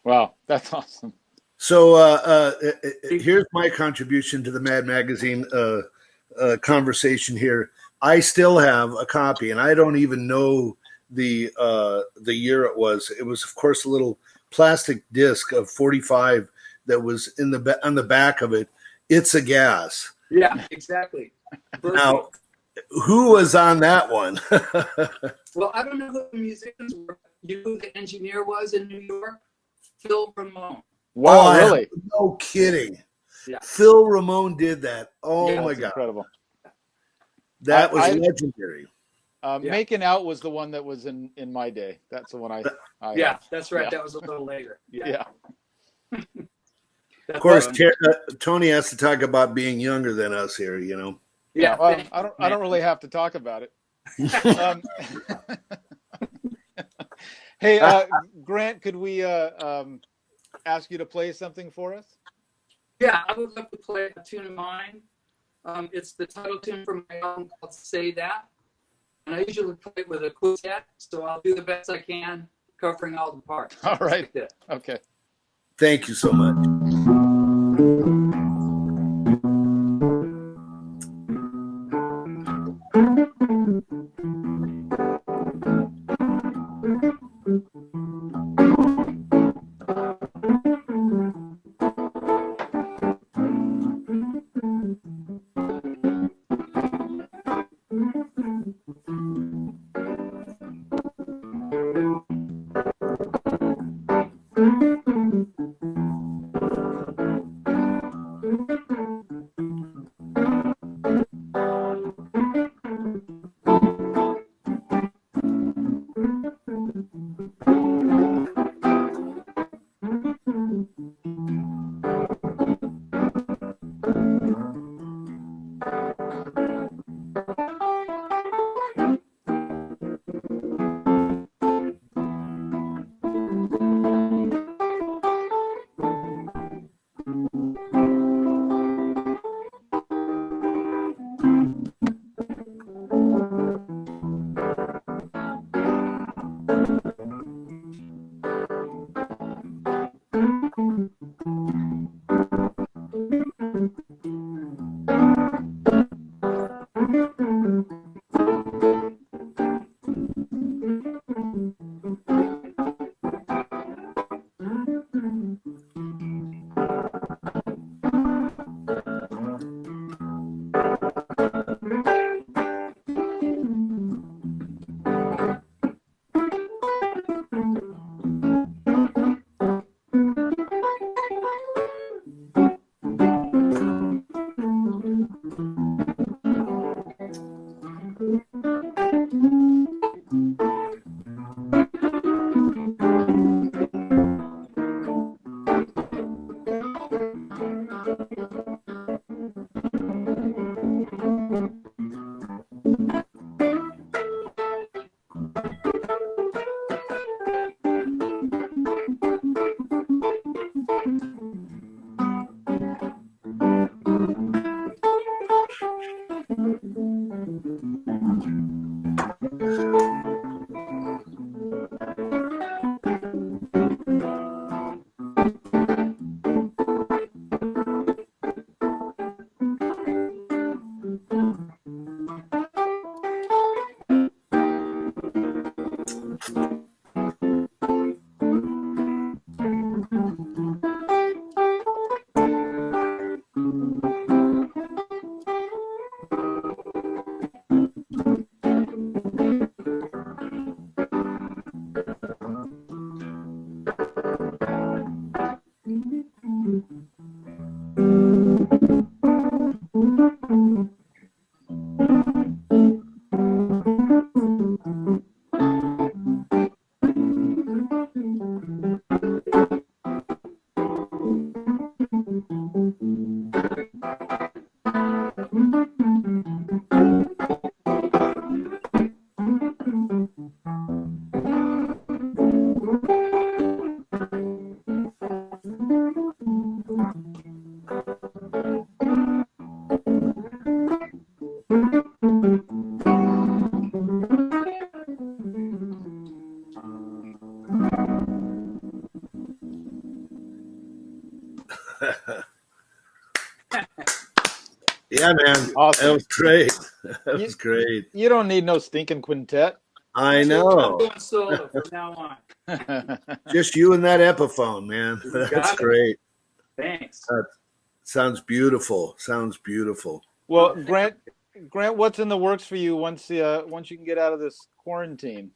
Wow, that's awesome. So here's my contribution to the Mad Magazine conversation here. I still have a copy, and I don't even know the year it was. It was, of course, a little plastic disc of 45 that was on the back of it. It's a Gas. Yeah, exactly. Now, who was on that one? Well, I don't know who the musicians were. You know who the engineer was in New York? Phil Ramone. Wow, really? No kidding. Yeah. Phil Ramone did that. Oh, yeah, my God. Incredible. That was legendary. Making Out was the one that was in my day. That's the one I yeah, that's right. Yeah. That was a little later. Yeah. Of course, Tony has to talk about being younger than us here, you know. Yeah, well, I don't really have to talk about it. Hey, Grant, could we ask you to play something for us? Yeah, I would love to play a tune of mine. It's the title tune from my album called Say That. And I usually play it with a quartet, so I'll do the best I can covering all the parts. All right. Okay. Thank you so much. Yeah, man. Awesome. That was great. That was great. You don't need no stinking quintet. I I'm know. going solo from now on. Just you and that Epiphone, man. You That's got it. great. Thanks. That sounds beautiful. Sounds beautiful. Well, Grant, what's in the works for you once you can get out of this quarantine?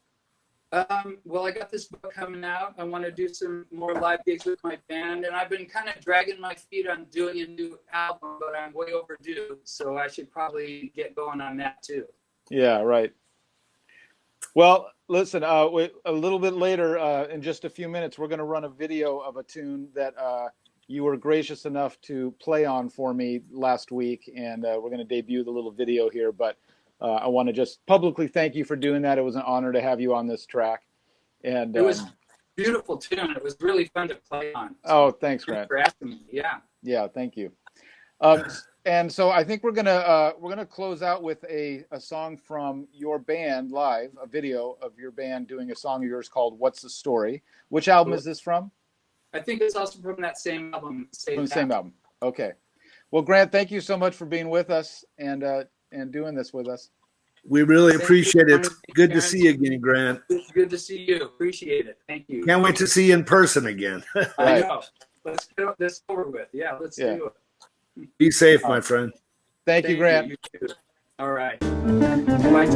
Well, I got this book coming out. I want to do some more live gigs with my band, and I've been kind of dragging my feet on doing a new album, but I'm way overdue, so I should probably get going on that too. Yeah, right. Well, listen, a little bit later, in just a few minutes, we're going to run a video of a tune that you were gracious enough to play on for me last week, and we're going to debut the little video here, but I want to just publicly thank you for doing that. It was an honor to have you on this track. And it was a beautiful tune. It was really fun to play on. So thanks, Grant. For asking me. Yeah. Yeah, thank you. And so I think we're gonna close out with a song from your band live, a video of your band doing a song of yours called "What's the Story." Which album is this from? I think it's also from that same album. From the same album. Okay. Well, Grant, thank you so much for being with us and doing this with us. We really appreciate it. Good to see you again, Grant. It's good to see you. Appreciate it. Thank you. Can't wait to see you in person again. I know. Let's get this over with. Yeah, let's do it. Be safe, my friend. Thank you, Grant. You too. All right. Bye.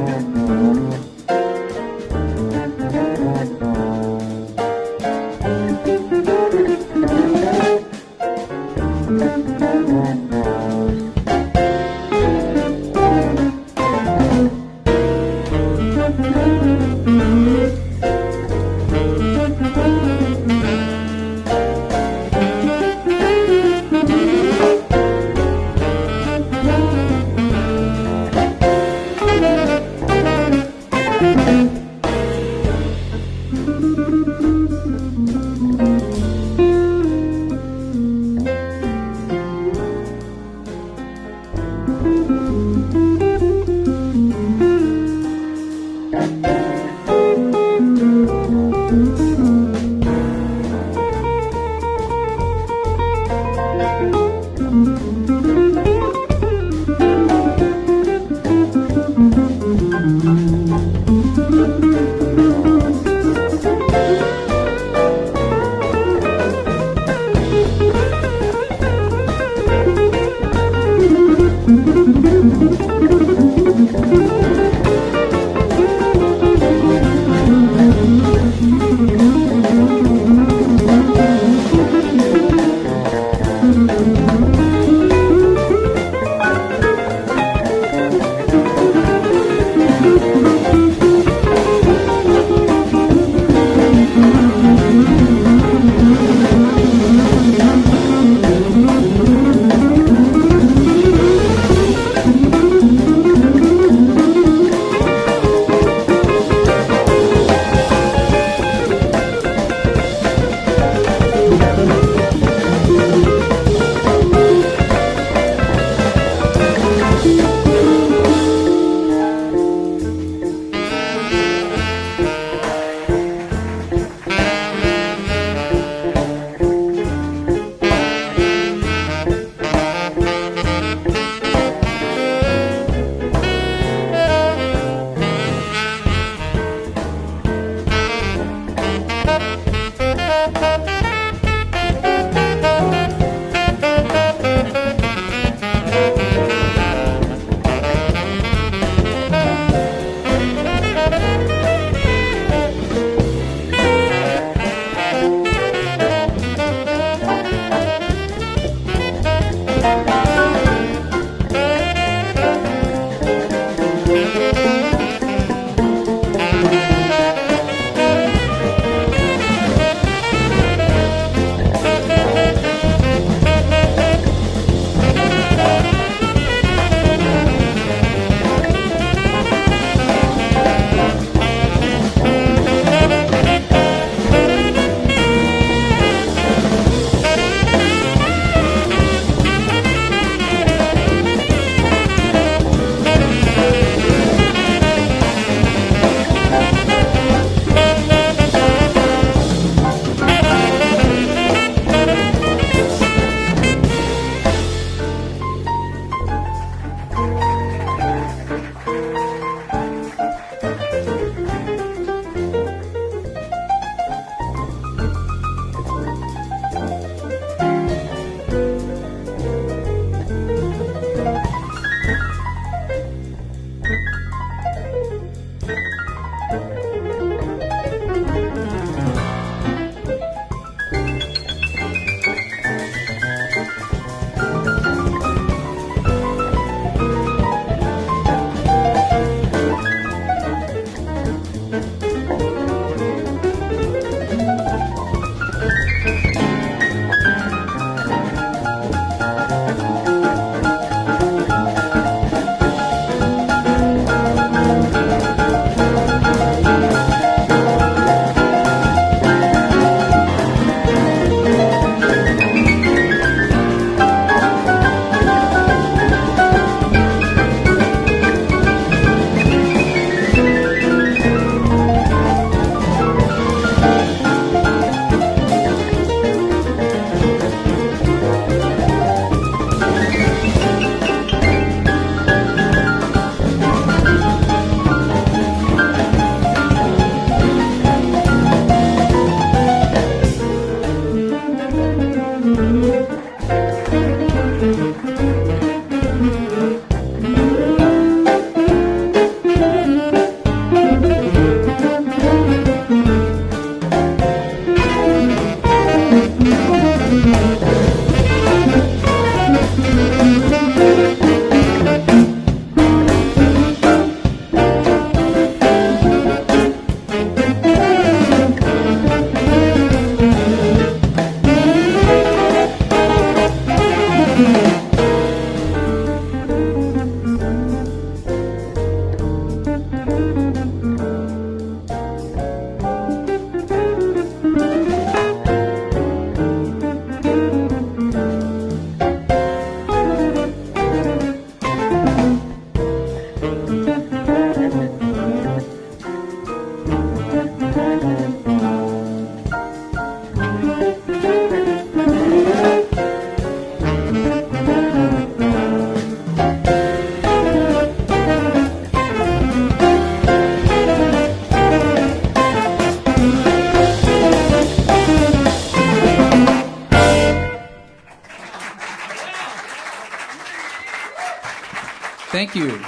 Thank you.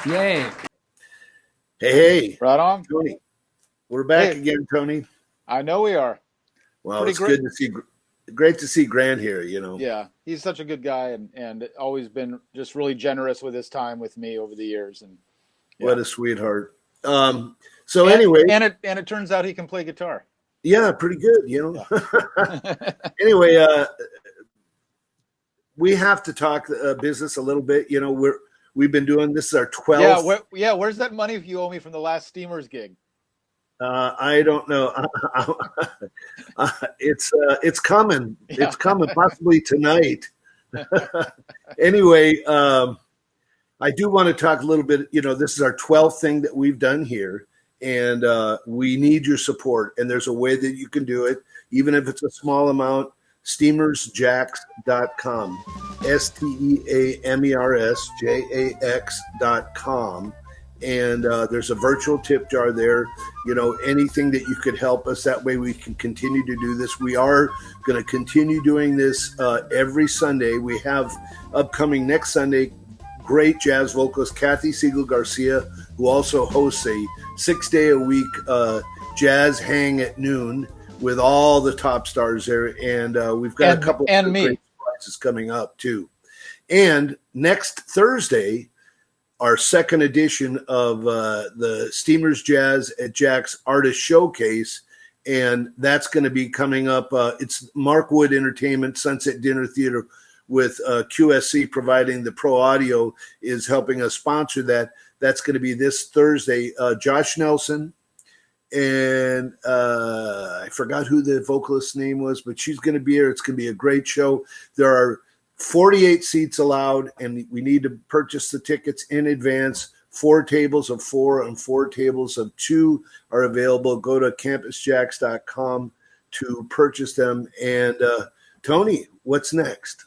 Yay. Hey, Right on. Tony. We're back Hey. again, Tony. I know we are. Well, Pretty it's great. good to see. Great to see Grant here. You know. Yeah, he's such a good guy and always been just really generous with his time with me over the years. And What a sweetheart. So anyway, and it turns out he can play guitar. yeah, pretty good. You know. Anyway, we have to talk business a little bit. You know, we've been doing this is our 12th. Where's that money you owe me from the last Steamers gig? I don't know. It's coming. Yeah. It's coming possibly tonight. Anyway, I do want to talk a little bit. You know, this is our 12th thing that we've done here, and we need your support. And there's a way that you can do it, even if it's a small amount. SteamersJax.com, SteamersJax.com. And there's a virtual tip jar there. You know, anything that you could help us, that way we can continue to do this. We are going to continue doing this every Sunday. We have upcoming next Sunday great jazz vocalist Kathy Siegel Garcia, who also hosts a 6-day-a-week jazz hang at noon with all the top stars there. And we've got a couple of great surprises coming up too. And next Thursday, our second edition of the Steamers Jazz at JAX Artist Showcase, and that's going to be coming up. It's Mark Wood Entertainment, Sunset Dinner Theater, with QSC providing the pro audio, is helping us sponsor that. That's going to be this Thursday. Josh Nelson, and I forgot who the vocalist's name was, but she's going to be here. It's going to be a great show. There are 48 seats allowed, and we need to purchase the tickets in advance. 4 tables of 4 and 4 tables of 2 are available. Go to campusjax.com to purchase them. And Tony, what's next?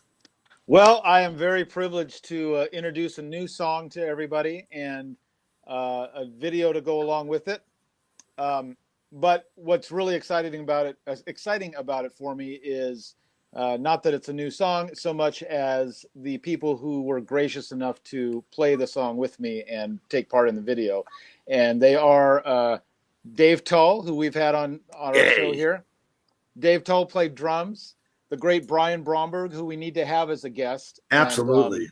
Well, I am very privileged to introduce a new song to everybody and a video to go along with it. But what's really exciting about it for me is not that it's a new song so much as the people who were gracious enough to play the song with me and take part in the video. And they are Dave Tull, who we've had on our show here. Dave Tull played drums. The great Brian Bromberg, who we need to have as a guest. Absolutely. And,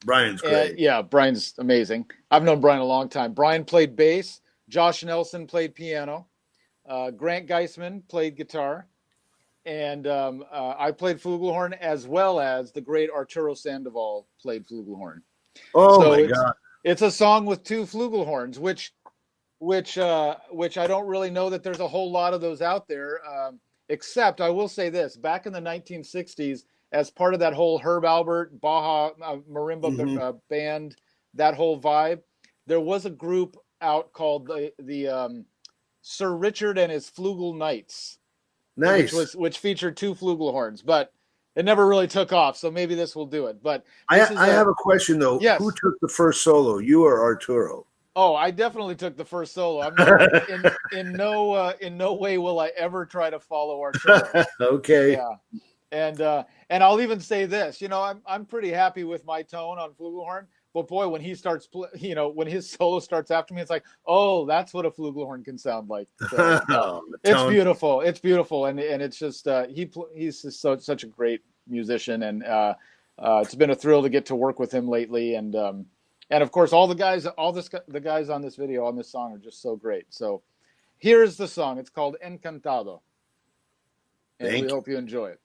Brian's great. Yeah, Brian's amazing. I've known Brian a long time. Brian played bass. Josh Nelson played piano. Grant Geissman played guitar. And I played flugelhorn, as well as the great Arturo Sandoval played flugelhorn. Oh, so my God. It's a song with 2 flugelhorns, which I don't really know that there's a whole lot of those out there. Except I will say this, back in the 1960s, as part of that whole Herb Alpert, Baja marimba band, that whole vibe, there was a group out called the Sir Richard and his Flugel Knights. Nice. Which featured 2 flugelhorns, but it never really took off. So maybe this will do it. But I have a question though. Yes. Who took the first solo, you or Arturo? Oh, I definitely took the first solo. I'm not, in no way will I ever try to follow Arturo. Okay. Yeah, and I'll even say this. You know, I'm pretty happy with my tone on flugelhorn. But boy, when he starts, when his solo starts after me, it's like, oh, that's what a flugelhorn can sound like. So, it's beautiful. It's beautiful, and it's just he's just such a great musician, and it's been a thrill to get to work with him lately, and of course the guys on this video on this song are just so great. So here's the song. It's called Encantado, and we hope you enjoy it.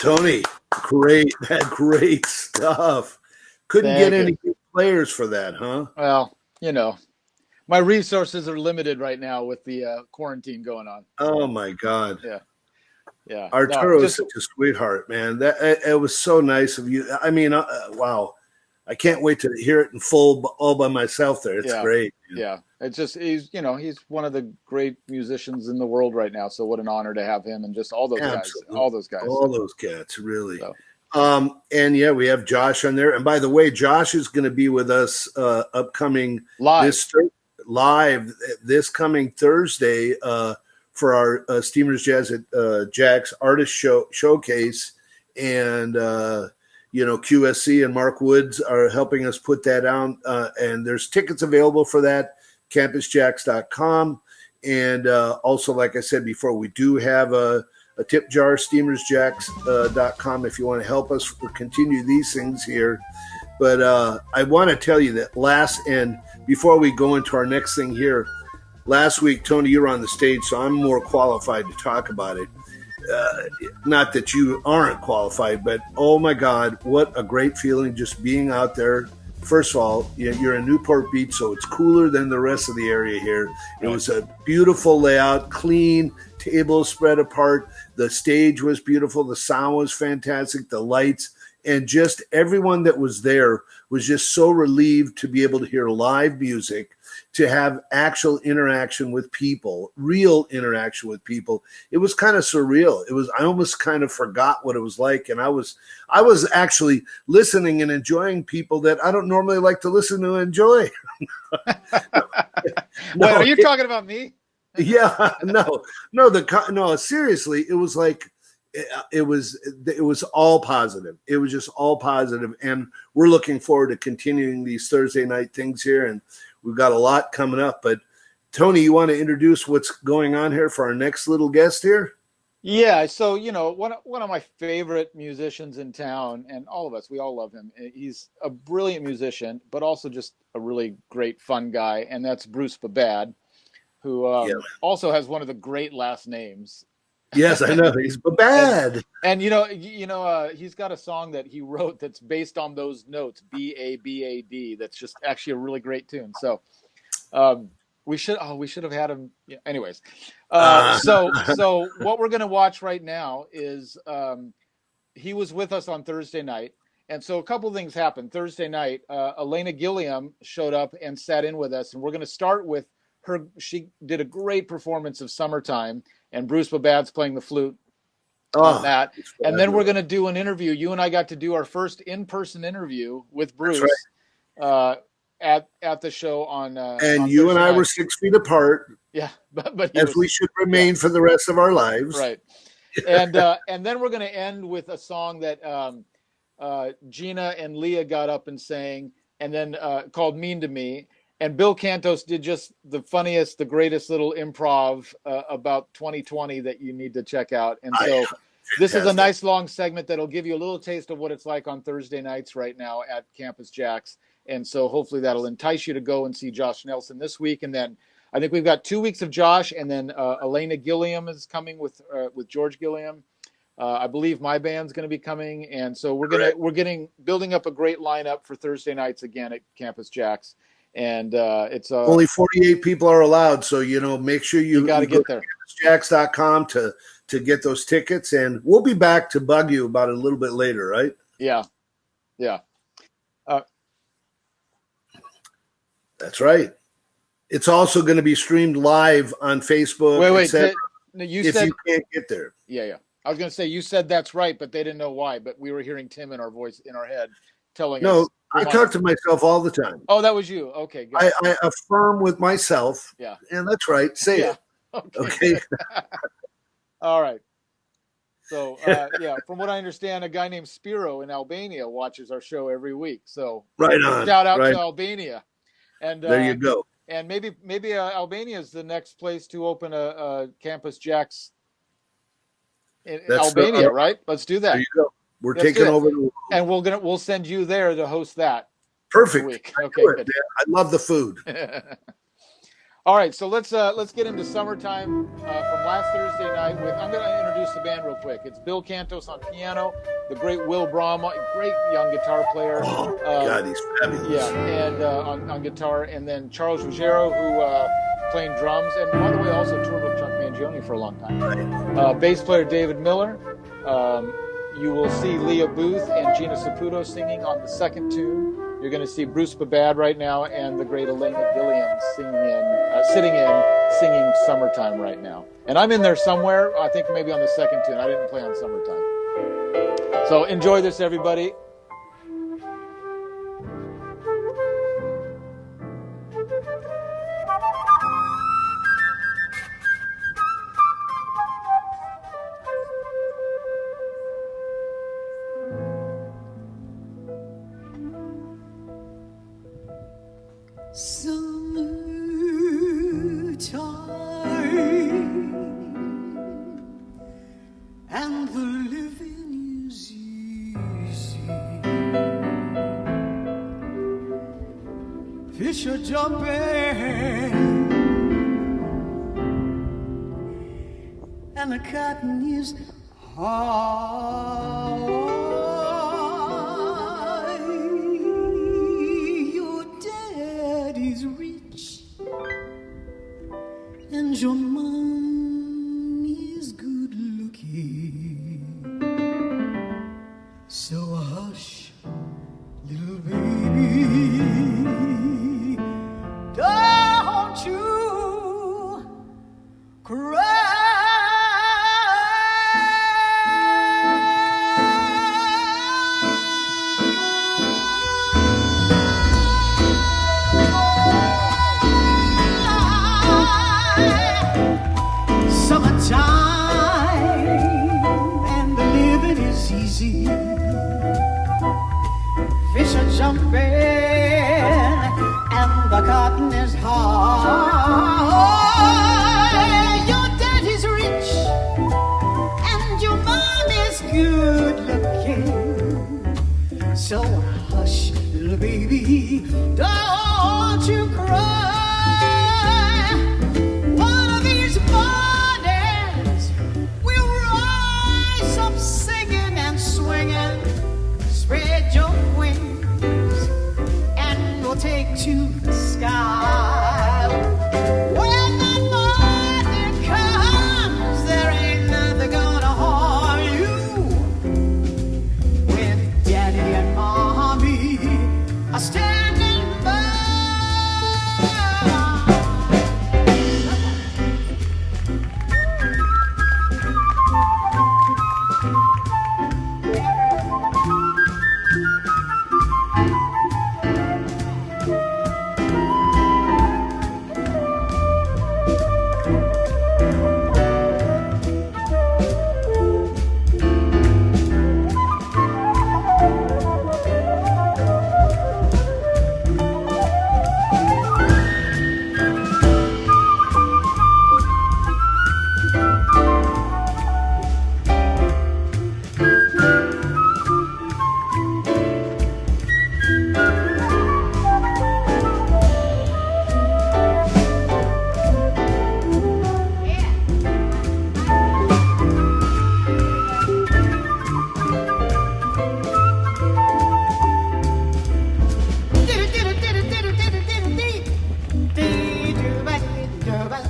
Tony, great stuff. Couldn't Thank get any you. good players for that, huh? Well, my resources are limited right now with the quarantine going on. Oh my God. Yeah. Arturo's such a sweetheart, man. That it was so nice of you. I mean, wow. I can't wait to hear it in full all by myself there. It's great. Man. Yeah. It's just, he's one of the great musicians in the world right now. So what an honor to have him and just all those guys. All those cats, really. So. And yeah, we have Josh on there. And by the way, Josh is going to be with us upcoming live this coming Thursday for our Steamers Jazz at JAX Artist Showcase. And, QSC and Mark Woods are helping us put that out. And there's tickets available for that, campusjax.com. And also, like I said before, we do have a tip jar, steamersjax.com, if you want to help us continue these things here. But I want to tell you that and before we go into our next thing here, last week, Tony, you were on the stage, so I'm more qualified to talk about it. Not that you aren't qualified, but oh my God, what a great feeling just being out there. First of all, you're in Newport Beach, so it's cooler than the rest of the area here. It was a beautiful layout, clean, tables spread apart. The stage was beautiful. The sound was fantastic. The lights, and just everyone that was there was just so relieved to be able to hear live music, to have actual interaction with people, real interaction with people. It was kind of surreal. I almost kind of forgot what it was like. And I was actually listening and enjoying people that I don't normally like to listen to and enjoy. Wait, are you talking about me? Yeah, no, seriously, it was like, it was all positive. It was just all positive. And we're looking forward to continuing these Thursday night things here. And we've got a lot coming up, but Tony, you want to introduce what's going on here for our next little guest here? Yeah. So, one of my favorite musicians in town, and all of us, we all love him. He's a brilliant musician, but also just a really great, fun guy. And that's Bruce Babad, who also has one of the great last names. Yes, I know. He's Babad. And he's got a song that he wrote that's based on those notes, B-A-B-A-D. That's just actually a really great tune. So we should have had him. Yeah, anyways, so what we're going to watch right now is he was with us on Thursday night. And so a couple of things happened. Thursday night, Elena Gilliam showed up and sat in with us. And we're going to start with her. She did a great performance of Summertime. And Bruce Babad's playing the flute on that. And then we're going to do an interview. You and I got to do our first in-person interview with Bruce at the show on and you and I were 6 feet apart. Yeah. But as we should remain for the rest of our lives. Right. And then we're going to end with a song that Gina and Leah got up and sang, and then called Mean to Me. And Bill Cantos did just the funniest, the greatest little improv about 2020 that you need to check out. And so this is a nice long segment that'll give you a little taste of what it's like on Thursday nights right now at Campus JAX. And so hopefully that'll entice you to go and see Josh Nelson this week. And then I think we've got 2 weeks of Josh, and then Elena Gilliam is coming with George Gilliam. I believe my band's going to be coming. And so we're building up a great lineup for Thursday nights again at Campus JAX. And it's only 48 people are allowed, so make sure you got to get there. jax.com to get those tickets, and we'll be back to bug you about it a little bit later, right? Yeah. That's right. It's also going to be streamed live on Facebook. Wait, you can't get there. Yeah. I was going to say, you said that's right, but they didn't know why. But we were hearing Tim in our voice, in our head, telling us. No, I talk to myself all the time. Oh, that was you. Okay, good. I affirm with myself. Yeah. And that's right. Say it. Okay. All right. So, from what I understand, a guy named Spiro in Albania watches our show every week. So, right on. Shout out to Albania. And there you go. And maybe Albania is the next place to open a Campus JAX in Albania, right? Let's do that. There you go. We're taking over the world. And we'll send you there to host that. Perfect. Week. Okay, good. I love the food. All right, so let's get into Summertime from last Thursday night. I'm going to introduce the band real quick. It's Bill Cantos on piano, the great Will Brahma, great young guitar player. God, he's fabulous. Yeah, and on guitar, and then Charles Ruggiero, who playing drums, and by the way, also toured with Chuck Mangione for a long time. Bass player David Miller. You will see Leah Booth and Gina Saputo singing on the second tune. You're going to see Bruce Babad right now and the great Elena Gilliam singing Summertime right now. And I'm in there somewhere, I think maybe on the second tune. I didn't play on Summertime. So enjoy this, everybody. And the living is easy. Fish are jumping and the cotton is high. Your daddy's rich and your mom is good looking. So hush, little baby, don't you cry. Summertime and the living is easy. Fish are jumping and the cotton is high. Your daddy's rich and your mom is good looking. So hush, little baby, don't you cry. One of these mornings we'll rise up singing and swinging. Spread your wings and we'll take to the sky. When that morning comes, there ain't nothing gonna harm you. When Daddy and Mommy are standing by.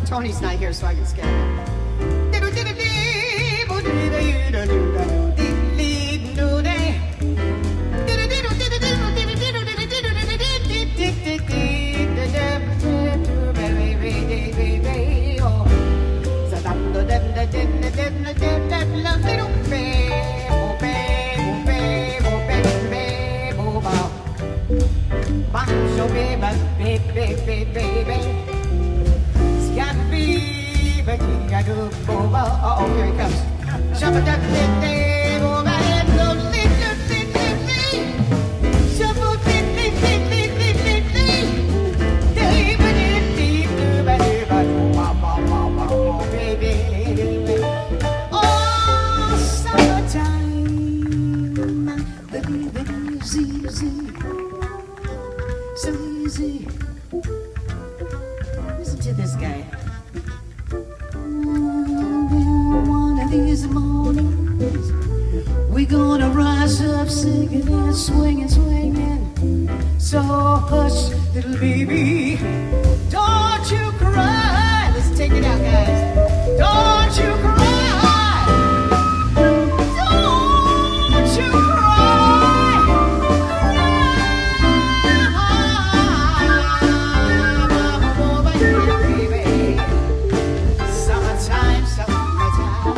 Tony's not here, so I can skip Uh-oh, here he comes. Oh, summertime, the living is easy, so easy. Listen to this swinging and swinging, swinging. So hush, little baby, don't you cry. Let's take it out, guys. Don't you cry. Don't you cry. Cry, baby. Summertime, summertime,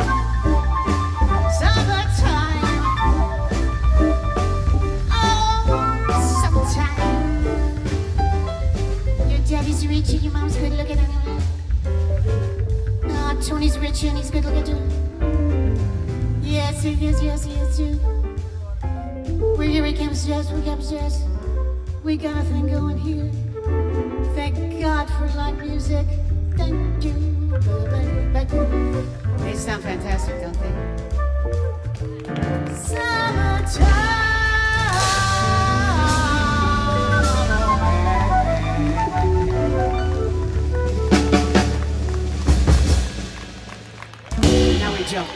summertime. Oh, summertime. Your daddy's rich and your mom's good looking. Oh, Tony's rich and he's good looking too. Yes, yes, yes, yes, too. We're here at Campus Jazz, we're Campus Jazz. We got a thing going here. Thank God for live music. Thank you. They sound fantastic, don't they? Summertime. Now we jump.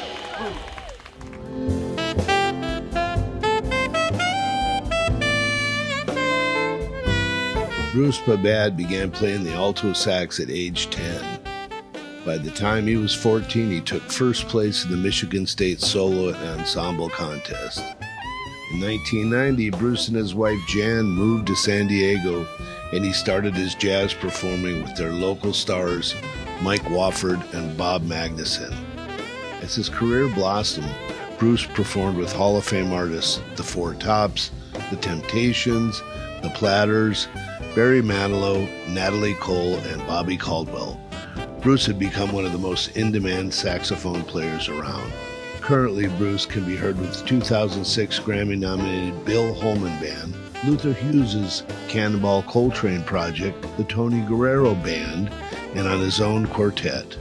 Bruce Babad began playing the alto sax at age 10. By the time he was 14, he took first place in the Michigan State Solo and Ensemble Contest. In 1990, Bruce and his wife Jan moved to San Diego, and he started his jazz performing with their local stars, Mike Wofford and Bob Magnuson. As his career blossomed, Bruce performed with Hall of Fame artists The Four Tops, The Temptations, The Platters, Barry Manilow, Natalie Cole, and Bobby Caldwell. Bruce had become one of the most in-demand saxophone players around. Currently, Bruce can be heard with the 2006 Grammy-nominated Bill Holman Band, Luther Hughes' Cannonball Coltrane project, the Tony Guerrero Band, and on his own quartet.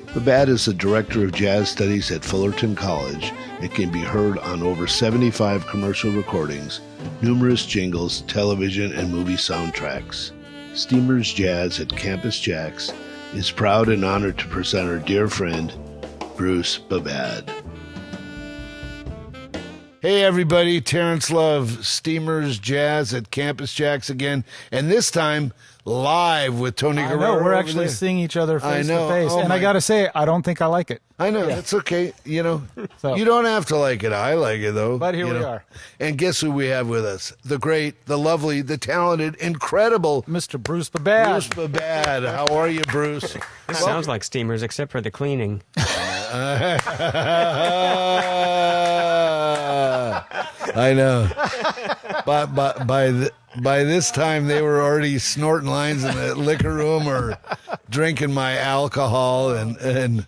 Babad is the director of jazz studies at Fullerton College and can be heard on over 75 commercial recordings, numerous jingles, television, and movie soundtracks. Steamers Jazz at Campus JAX is proud and honored to present our dear friend, Bruce Babad. Hey everybody, Terence Love, Steamers Jazz at Campus JAX again, and this time live with Tony Guerrero. I know, we're actually seeing each other face to face, and I got to say, I don't think I like it. I know, it's okay. You know, you don't have to like it. I like it, though. But here we are. And guess who we have with us? The great, the lovely, the talented, incredible Mr. Bruce Babad. Bruce Babad. How are you, Bruce? This sounds like Steamers, except for the cleaning. I know. But by this time, they were already snorting lines in the liquor room or drinking my alcohol and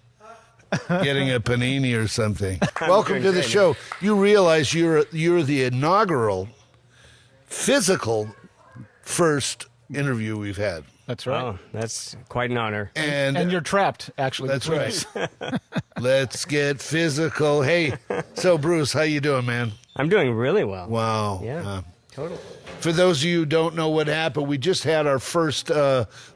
getting a panini or something. Welcome to the show. You realize you're the inaugural physical first interview we've had. That's right. Oh, that's quite an honor. And you're trapped, actually. That's right. Let's get physical. Hey, so Bruce, how you doing, man? I'm doing really well. Wow. Yeah, totally. For those of you who don't know what happened, we just had our first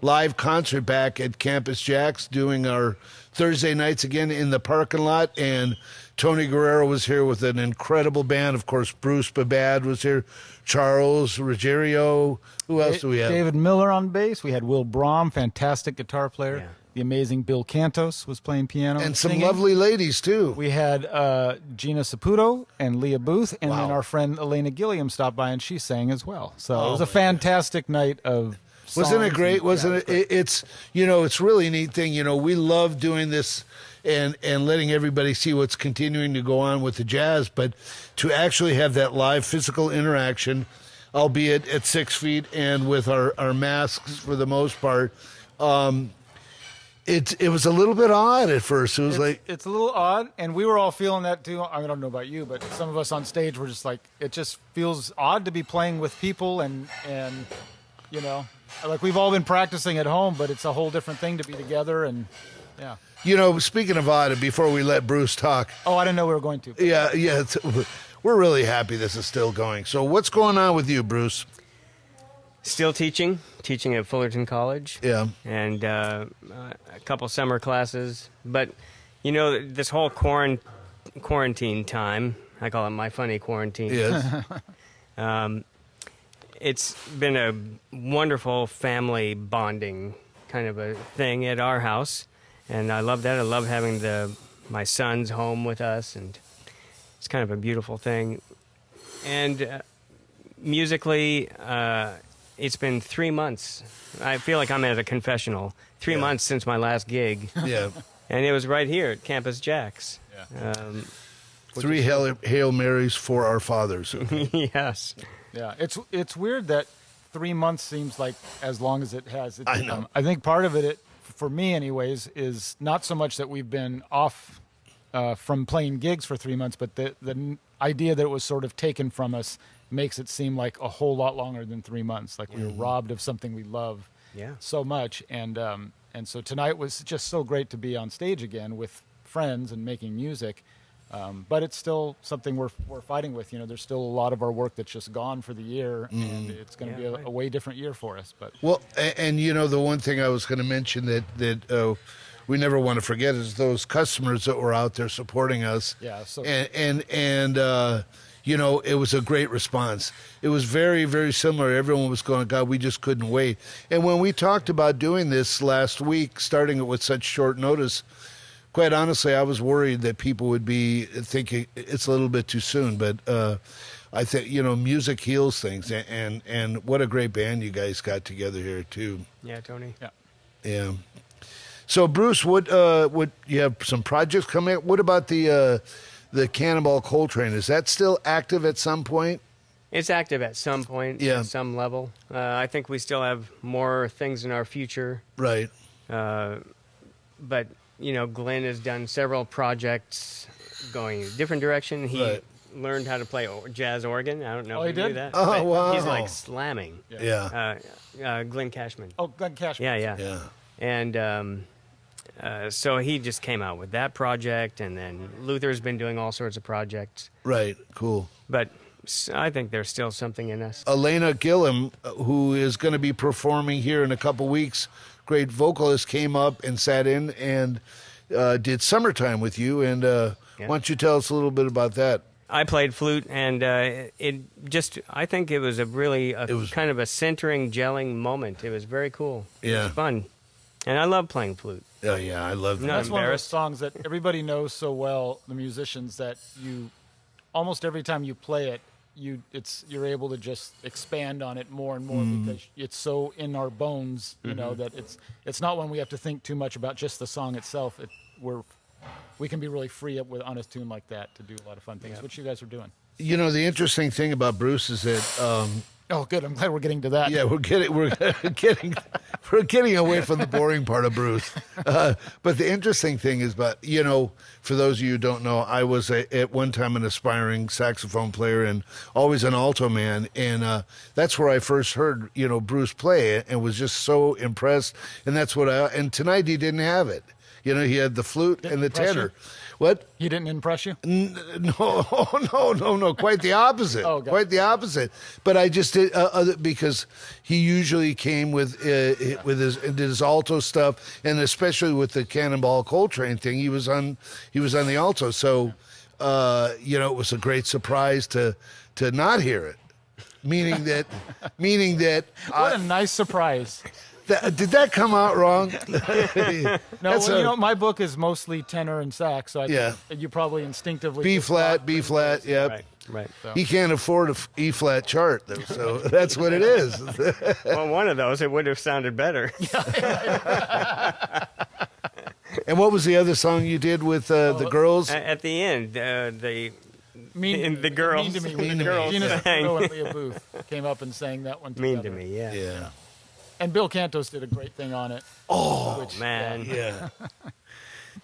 live concert back at Campus JAX, doing our Thursday nights again in the parking lot, and Tony Guerrero was here with an incredible band. Of course, Bruce Babad was here, Charles Ruggiero. Who else do we have? David Miller on bass. We had Will Braum, fantastic guitar player. Yeah. The amazing Bill Cantos was playing piano. And some singing. lovely ladies, too. We had Gina Saputo and Leah Booth, and then our friend Elena Gilliam stopped by, and she sang as well. So it was a fantastic night of songs. Wasn't it great? Wasn't it? It's, it's really a neat thing. We love doing this and letting everybody see what's continuing to go on with the jazz, but to actually have that live physical interaction, albeit at 6 feet and with our masks for the most part, it was a little bit odd at first. It was it's a little odd, and we were all feeling that too. I don't know about you, but some of us on stage were just like, it just feels odd to be playing with people, and like we've all been practicing at home, but it's a whole different thing to be together, and yeah. Speaking of odd, before we let Bruce talk. Oh, I didn't know we were going to. Yeah, we're really happy this is still going. So what's going on with you, Bruce? Still teaching at Fullerton College. Yeah. And a couple summer classes. But, this whole quarantine time, I call it my funny quarantine. Yes. It's been a wonderful family bonding kind of a thing at our house, and I love that. I love having my sons home with us, and it's kind of a beautiful thing. And musically, it's been 3 months. I feel like I'm at a confessional. 3 months since my last gig. Yeah. And it was right here at Campus JAX. Yeah. 3 Hail Marys for our fathers. Okay. Yes. Yeah, it's weird that 3 months seems like as long as it has. I know. I think part of it, for me anyways, is not so much that we've been off from playing gigs for 3 months, but the idea that it was sort of taken from us makes it seem like a whole lot longer than 3 months. Like we were robbed of something we love so much, and so tonight was just so great to be on stage again with friends and making music. But it's still something we're fighting with. You know, there's still a lot of our work that's just gone for the year, and it's going to be a way different year for us. But well, and you know, the one thing I was going to mention that we never want to forget is those customers that were out there supporting us. Yeah. So and you know, it was a great response. It was very, very similar. Everyone was going, God, we just couldn't wait. And when we talked about doing this last week, starting it with such short notice, quite honestly, I was worried that people would be thinking it's a little bit too soon. But I think, you know, music heals things. And what a great band you guys got together here, too. Yeah, Tony. Yeah. Yeah. So, Bruce, what you have some projects coming up? What about the Cannonball Coltrane? Is that still active at some point? It's active at some point, at some level. I think we still have more things in our future. Right. But, you know, Glenn has done several projects going in a different direction. He learned how to play jazz organ. I don't know if you knew that. Oh, wow. He's like slamming. Yeah. Glenn Cashman. Oh, Glenn Cashman. Yeah. And so he just came out with that project, and then Luther's been doing all sorts of projects. Right. Cool. But I think there's still something in us. Elena Gillum, who is going to be performing here in a couple weeks, great vocalist, came up and sat in and did Summertime with you. And why don't you tell us a little bit about that? I played flute, and I think it was kind of a centering, gelling moment. It was very cool. Yeah. It was fun. And I love playing flute. Oh, yeah, I love that. That's one of those songs that everybody knows so well, the musicians, that you almost every time you play it, you're able to just expand on it more and more because it's so in our bones, you know, that it's not one we have to think too much about just the song itself. We can be really free up on a tune like that to do a lot of fun things, which you guys are doing. You know, the interesting thing about Bruce is that oh, good. I'm glad we're getting to that. Yeah, we're getting away from the boring part of Bruce. But the interesting thing is, you know, for those of you who don't know, I was at one time an aspiring saxophone player and always an alto man, and that's where I first heard, you know, Bruce play and was just so impressed. And that's and tonight he didn't have it. You know, he had the flute and the tenor. What? He didn't impress you? No. Quite the opposite. Quite the opposite. But I just did because he usually came with his alto stuff, and especially with the Cannonball Coltrane thing, he was on the alto. So, you know, it was a great surprise to not hear it. Meaning that. What a nice surprise. Did that come out wrong? No, you know, my book is mostly tenor and sax, so you probably instinctively B flat, yeah. Right. So. He can't afford a E flat chart, though, so that's what it is. Well, one of those, it would have sounded better. And what was the other song you did with the girls? At the end, the girls. Mean to Me. The girls Janis sang. Siegel and Leah Booth came up and sang that one together. Mean to Me, yeah. And Bill Cantos did a great thing on it. Oh, man. Yeah.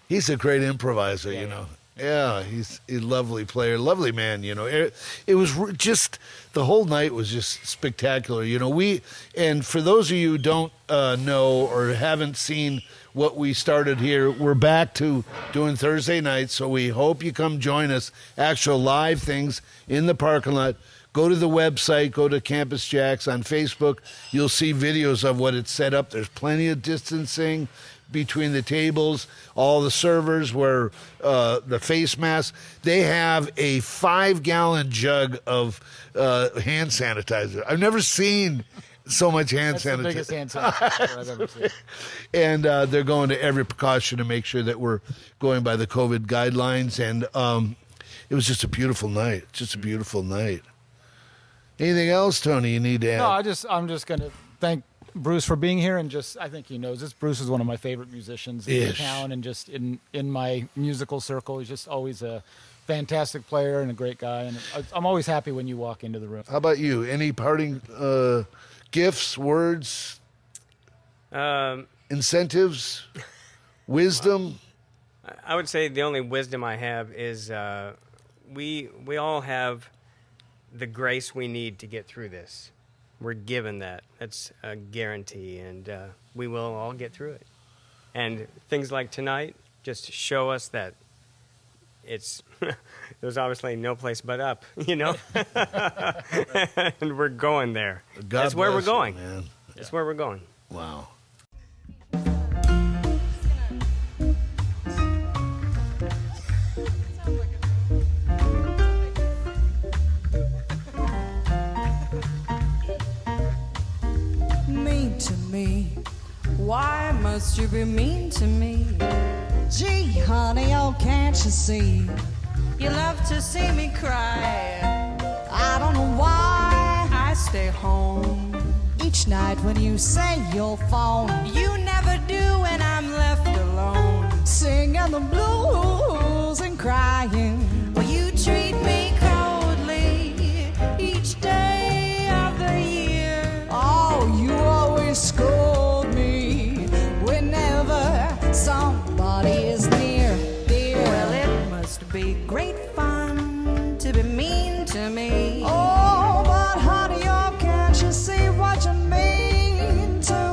He's a great improviser, you know. Yeah, he's a lovely player, lovely man, you know. It was just, the whole night was just spectacular, you know. And for those of you who don't know or haven't seen what we started here, we're back to doing Thursday nights, so we hope you come join us, actual live things in the parking lot. Go to the website, go to Campus JAX on Facebook. You'll see videos of what it's set up. There's plenty of distancing, between the tables. All the servers wear the face masks. They have a 5-gallon jug of hand sanitizer. I've never seen so much hand sanitizer. That's the biggest hand sanitizer I've ever seen. And they're going to every precaution to make sure that we're going by the COVID guidelines. And it was just a beautiful night. Just a beautiful night. Anything else, Tony, you need to add? No, I'm just going to thank Bruce for being here, and just, I think he knows this. Bruce is one of my favorite musicians in town, and just in my musical circle. He's just always a fantastic player and a great guy, and I'm always happy when you walk into the room. How about you? Any parting gifts, words, incentives, wisdom? I would say the only wisdom I have is we all have the grace we need to get through this. We're given that. That's a guarantee, and we will all get through it. And things like tonight just show us that there's obviously no place but up, you know? And we're going there. That's where we're going. Man. That's where we're going. Wow. Mean to me, why must you be mean to me? Gee, honey, oh, can't you see? You love to see me cry. I don't know why I stay home each night when you say you'll phone. You never do when I'm left alone, singing the blues and crying. Well, you treat me coldly each day of the year. Oh, you always scold me whenever somebody is near, dear. Well, it must be great fun to be mean to me. Oh, but honey, oh, can't you see what you mean to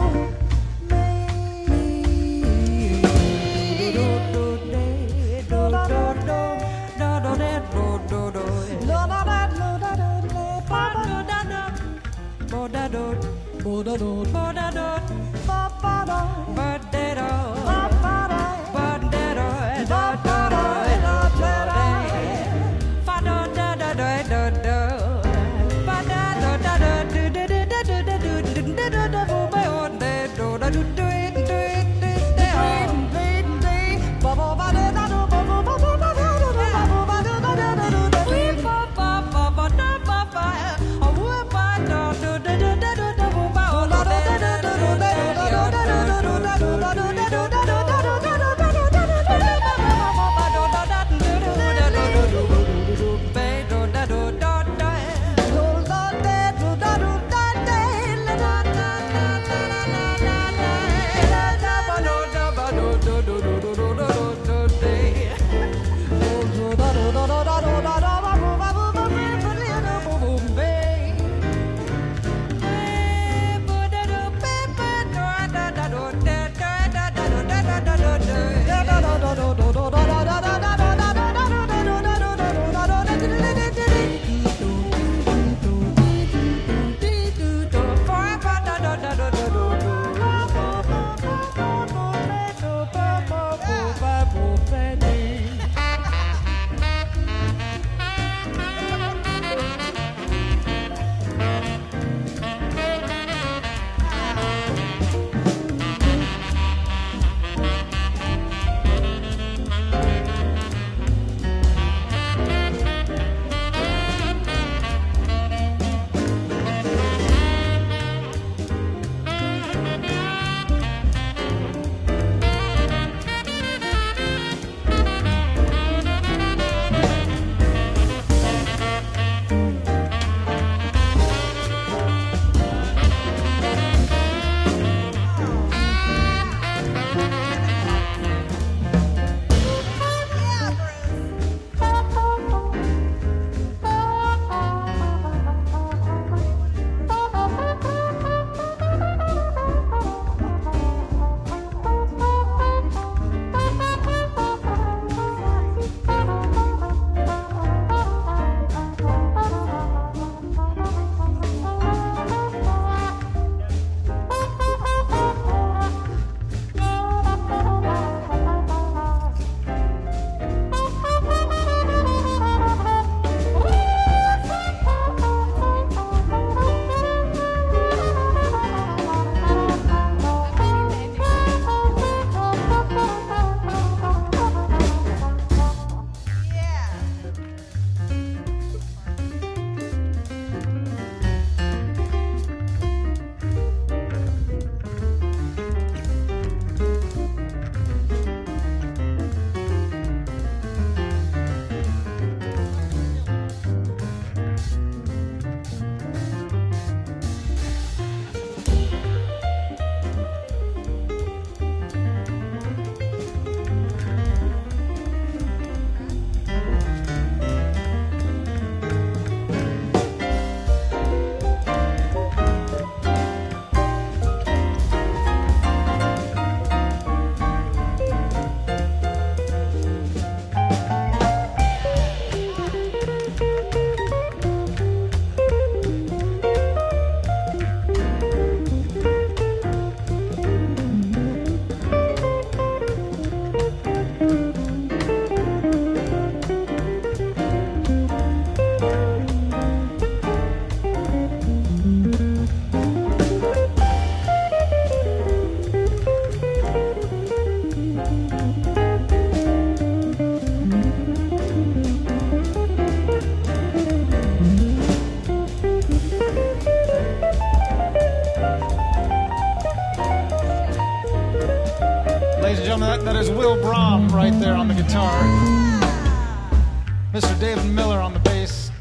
David Miller on the bass,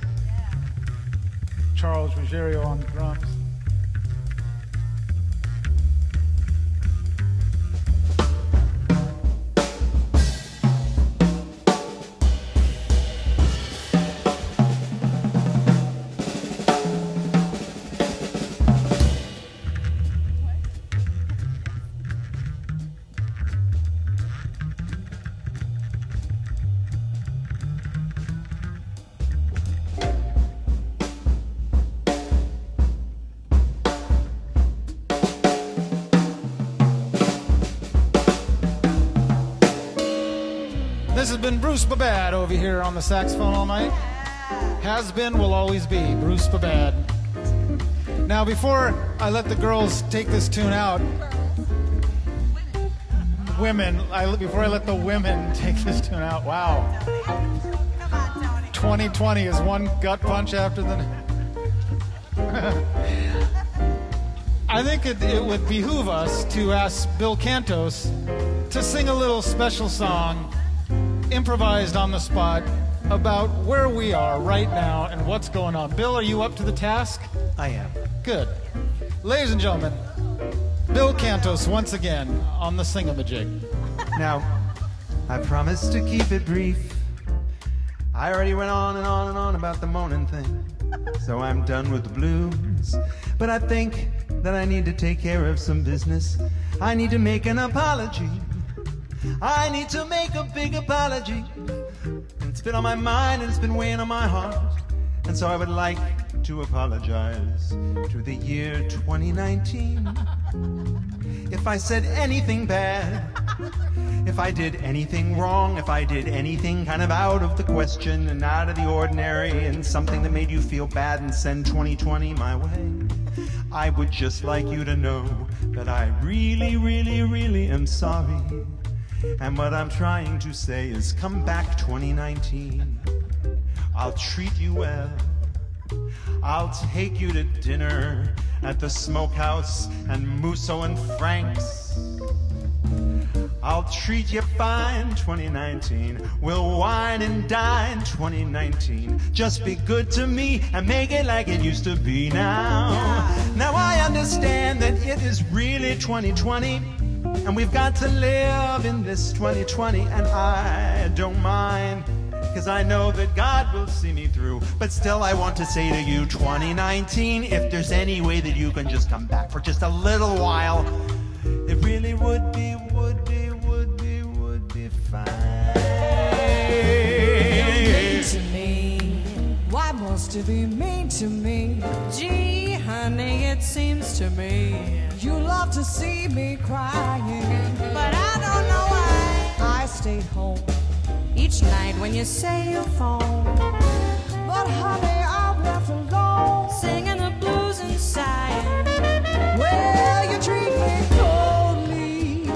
Charles Ruggiero on the drums. This has been Bruce Babad over here on the saxophone all night. Has been, will always be, Bruce Babad. Now, before I let the girls take this tune out, before I let the women take this tune out, wow. 2020 is one gut punch after the... I think it would behoove us to ask Bill Cantos to sing a little special song, improvised on the spot, about where we are right now and what's going on. Bill, are you up to the task? I am. Good. Ladies and gentlemen, Bill Cantos once again on the Singamajig. Now, I promised to keep it brief. I already went on and on and on about the moaning thing, so I'm done with the blues. But I think that I need to take care of some business. I need to make an apology. I need to make a big apology. It's been on my mind and it's been weighing on my heart. And so I would like to apologize to the year 2019. If I said anything bad, if I did anything wrong, if I did anything kind of out of the question and out of the ordinary and something that made you feel bad and send 2020 my way, I would just like you to know that I really, really, really am sorry. And what I'm trying to say is come back 2019. I'll treat you well. I'll take you to dinner at the Smokehouse and Musso and Frank's. I'll treat you fine 2019. We'll wine and dine 2019. Just be good to me and make it like it used to be now. Now I understand that it is really 2020. And we've got to live in this 2020, and I don't mind, because I know that God will see me through. But still I want to say to you, 2019, if there's any way that you can just come back for just a little while, it really would be fine. Mean to me, why must you be mean to me? Gee, honey, it seems to me you love to see me crying, but I don't know why. I stayed home each night when you say your phone, but honey, I'm left alone, singing the blues and sighing. Well, you treat me coldly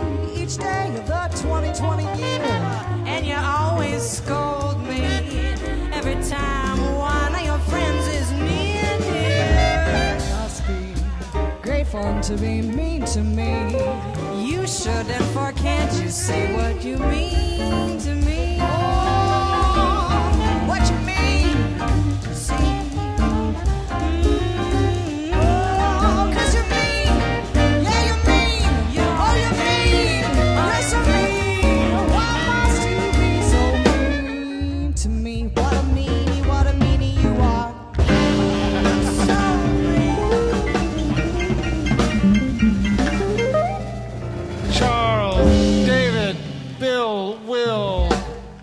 each day of the 2020 year, and you always scold me every time one of your friends is near here. Must be great fun to be mean to me. You shouldn't, for can't you say what you mean to me? Oh, what you mean to see? Oh, 'cause you're mean. Yeah, you're mean. Oh, you're mean. Yes, you're mean. Why must you be so mean to me? What a meanie you are. So Charles, David, Bill, Will,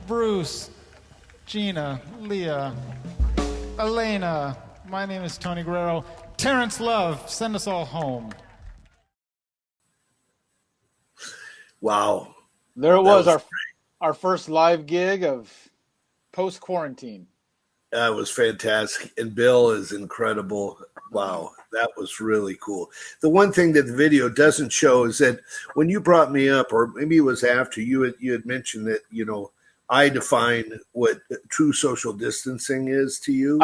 Bruce, Gina, Leah, Elena. My name is Tony Guerrero. Terence Love, send us all home. Wow. There it was, our first live gig of post-quarantine. That was fantastic. And Bill is incredible. Wow, that was really cool. The one thing that the video doesn't show is that when you brought me up, or maybe it was after, you had mentioned that, you know, I define what true social distancing is to you.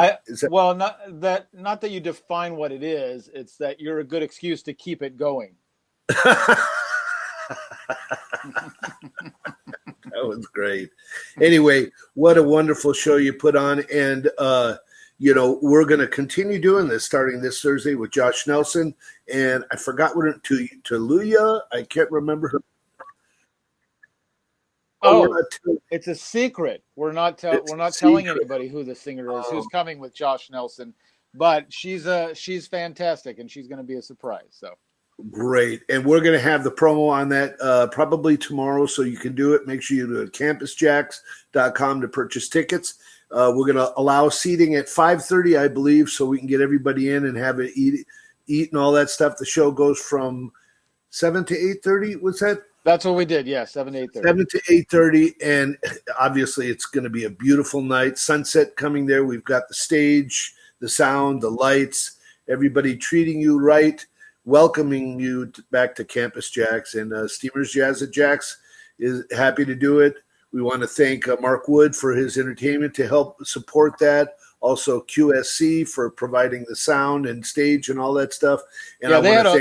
Well, not that you define what it is, it's that you're a good excuse to keep it going. was great. Anyway, what a wonderful show you put on. And, we're going to continue doing this starting this Thursday with Josh Nelson. And I forgot what Tuluya. I can't remember her. It's a secret. We're not telling anybody who the singer is who's coming with Josh Nelson, but she's fantastic and she's going to be a surprise. So great. And we're going to have the promo on that probably tomorrow, so you can do it. Make sure you go to campusjax.com to purchase tickets. We're going to allow seating at 5:30, I believe, so we can get everybody in and have it eat and all that stuff. The show goes from 7 to 8:30. What's that? That's what we did. Yeah, 7 to 8:30. 7 to 8:30, and obviously it's going to be a beautiful night. Sunset coming there. We've got the stage, the sound, the lights, everybody treating you right, welcoming you back to Campus Jax, and Steamers Jazz at Jax is happy to do it. We want to thank Mark Wood for his entertainment to help support that. Also QSC for providing the sound and stage and all that stuff. And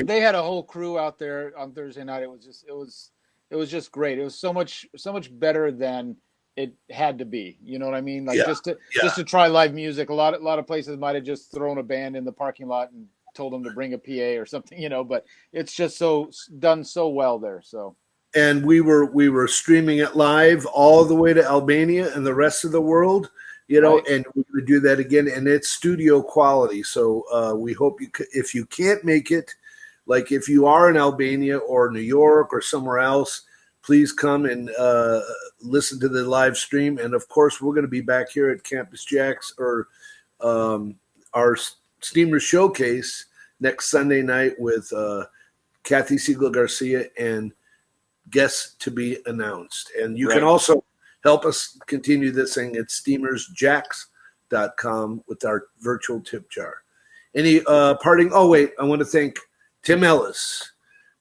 they had a whole crew out there on Thursday night. It was just great. It was so much better than it had to be. You know what I mean? Like just to try live music. A lot of places might have just thrown a band in the parking lot and told them to bring a PA or something, but it's just so done so well there. So. And we were streaming it live all the way to Albania and the rest of the world, right. And we're going to do that again. And it's studio quality. So we hope if you can't make it, like if you are in Albania or New York or somewhere else, please come and listen to the live stream. And of course, we're going to be back here at Campus Jax or our Steamer Showcase next Sunday night with Kathy Siegel Garcia and guests to be announced. And you can also help us continue this thing at steamersjax.com with our virtual tip jar. Any parting? Oh, wait, I want to thank Tim Ellis,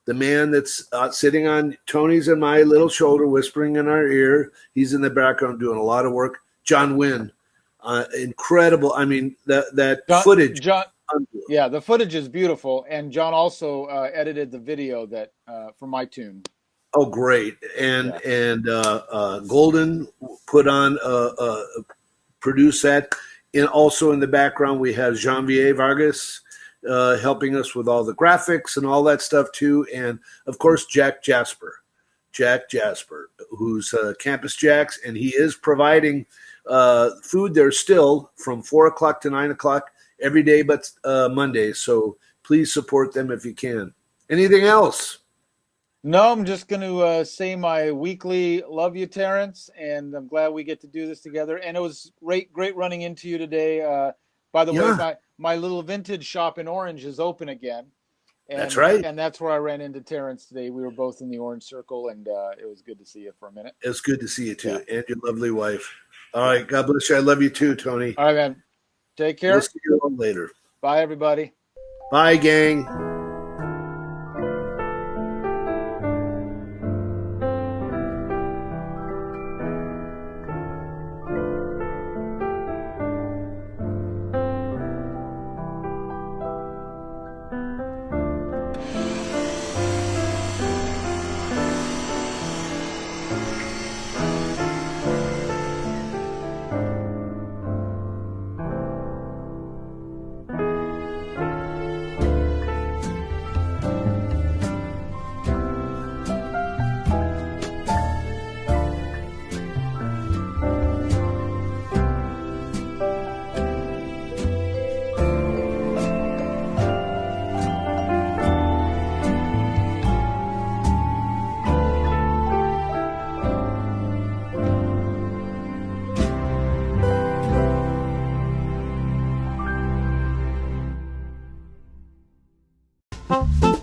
the man that's sitting on Tony's and my little shoulder, whispering in our ear. He's in the background doing a lot of work. John Wynn, incredible. I mean, that footage. Yeah, the footage is beautiful. And John also edited the video that for my tune. Oh, great. And Golden put on, produced that. And also in the background, we have Janvier Vargas helping us with all the graphics and all that stuff too. And of course, Jack Jasper, who's Campus Jax, and he is providing food there still from 4 o'clock to 9 o'clock every day but Monday. So please support them if you can. Anything else? No, I'm just going to say my weekly love you, Terence, and I'm glad we get to do this together. And it was great running into you today. By the way, my little vintage shop in Orange is open again. And, that's right. And that's where I ran into Terence today. We were both in the Orange Circle, and it was good to see you for a minute. It's good to see you, too, and your lovely wife. All right, God bless you. I love you, too, Tony. All right, man. Take care. We'll see you all later. Bye, everybody. Bye, gang.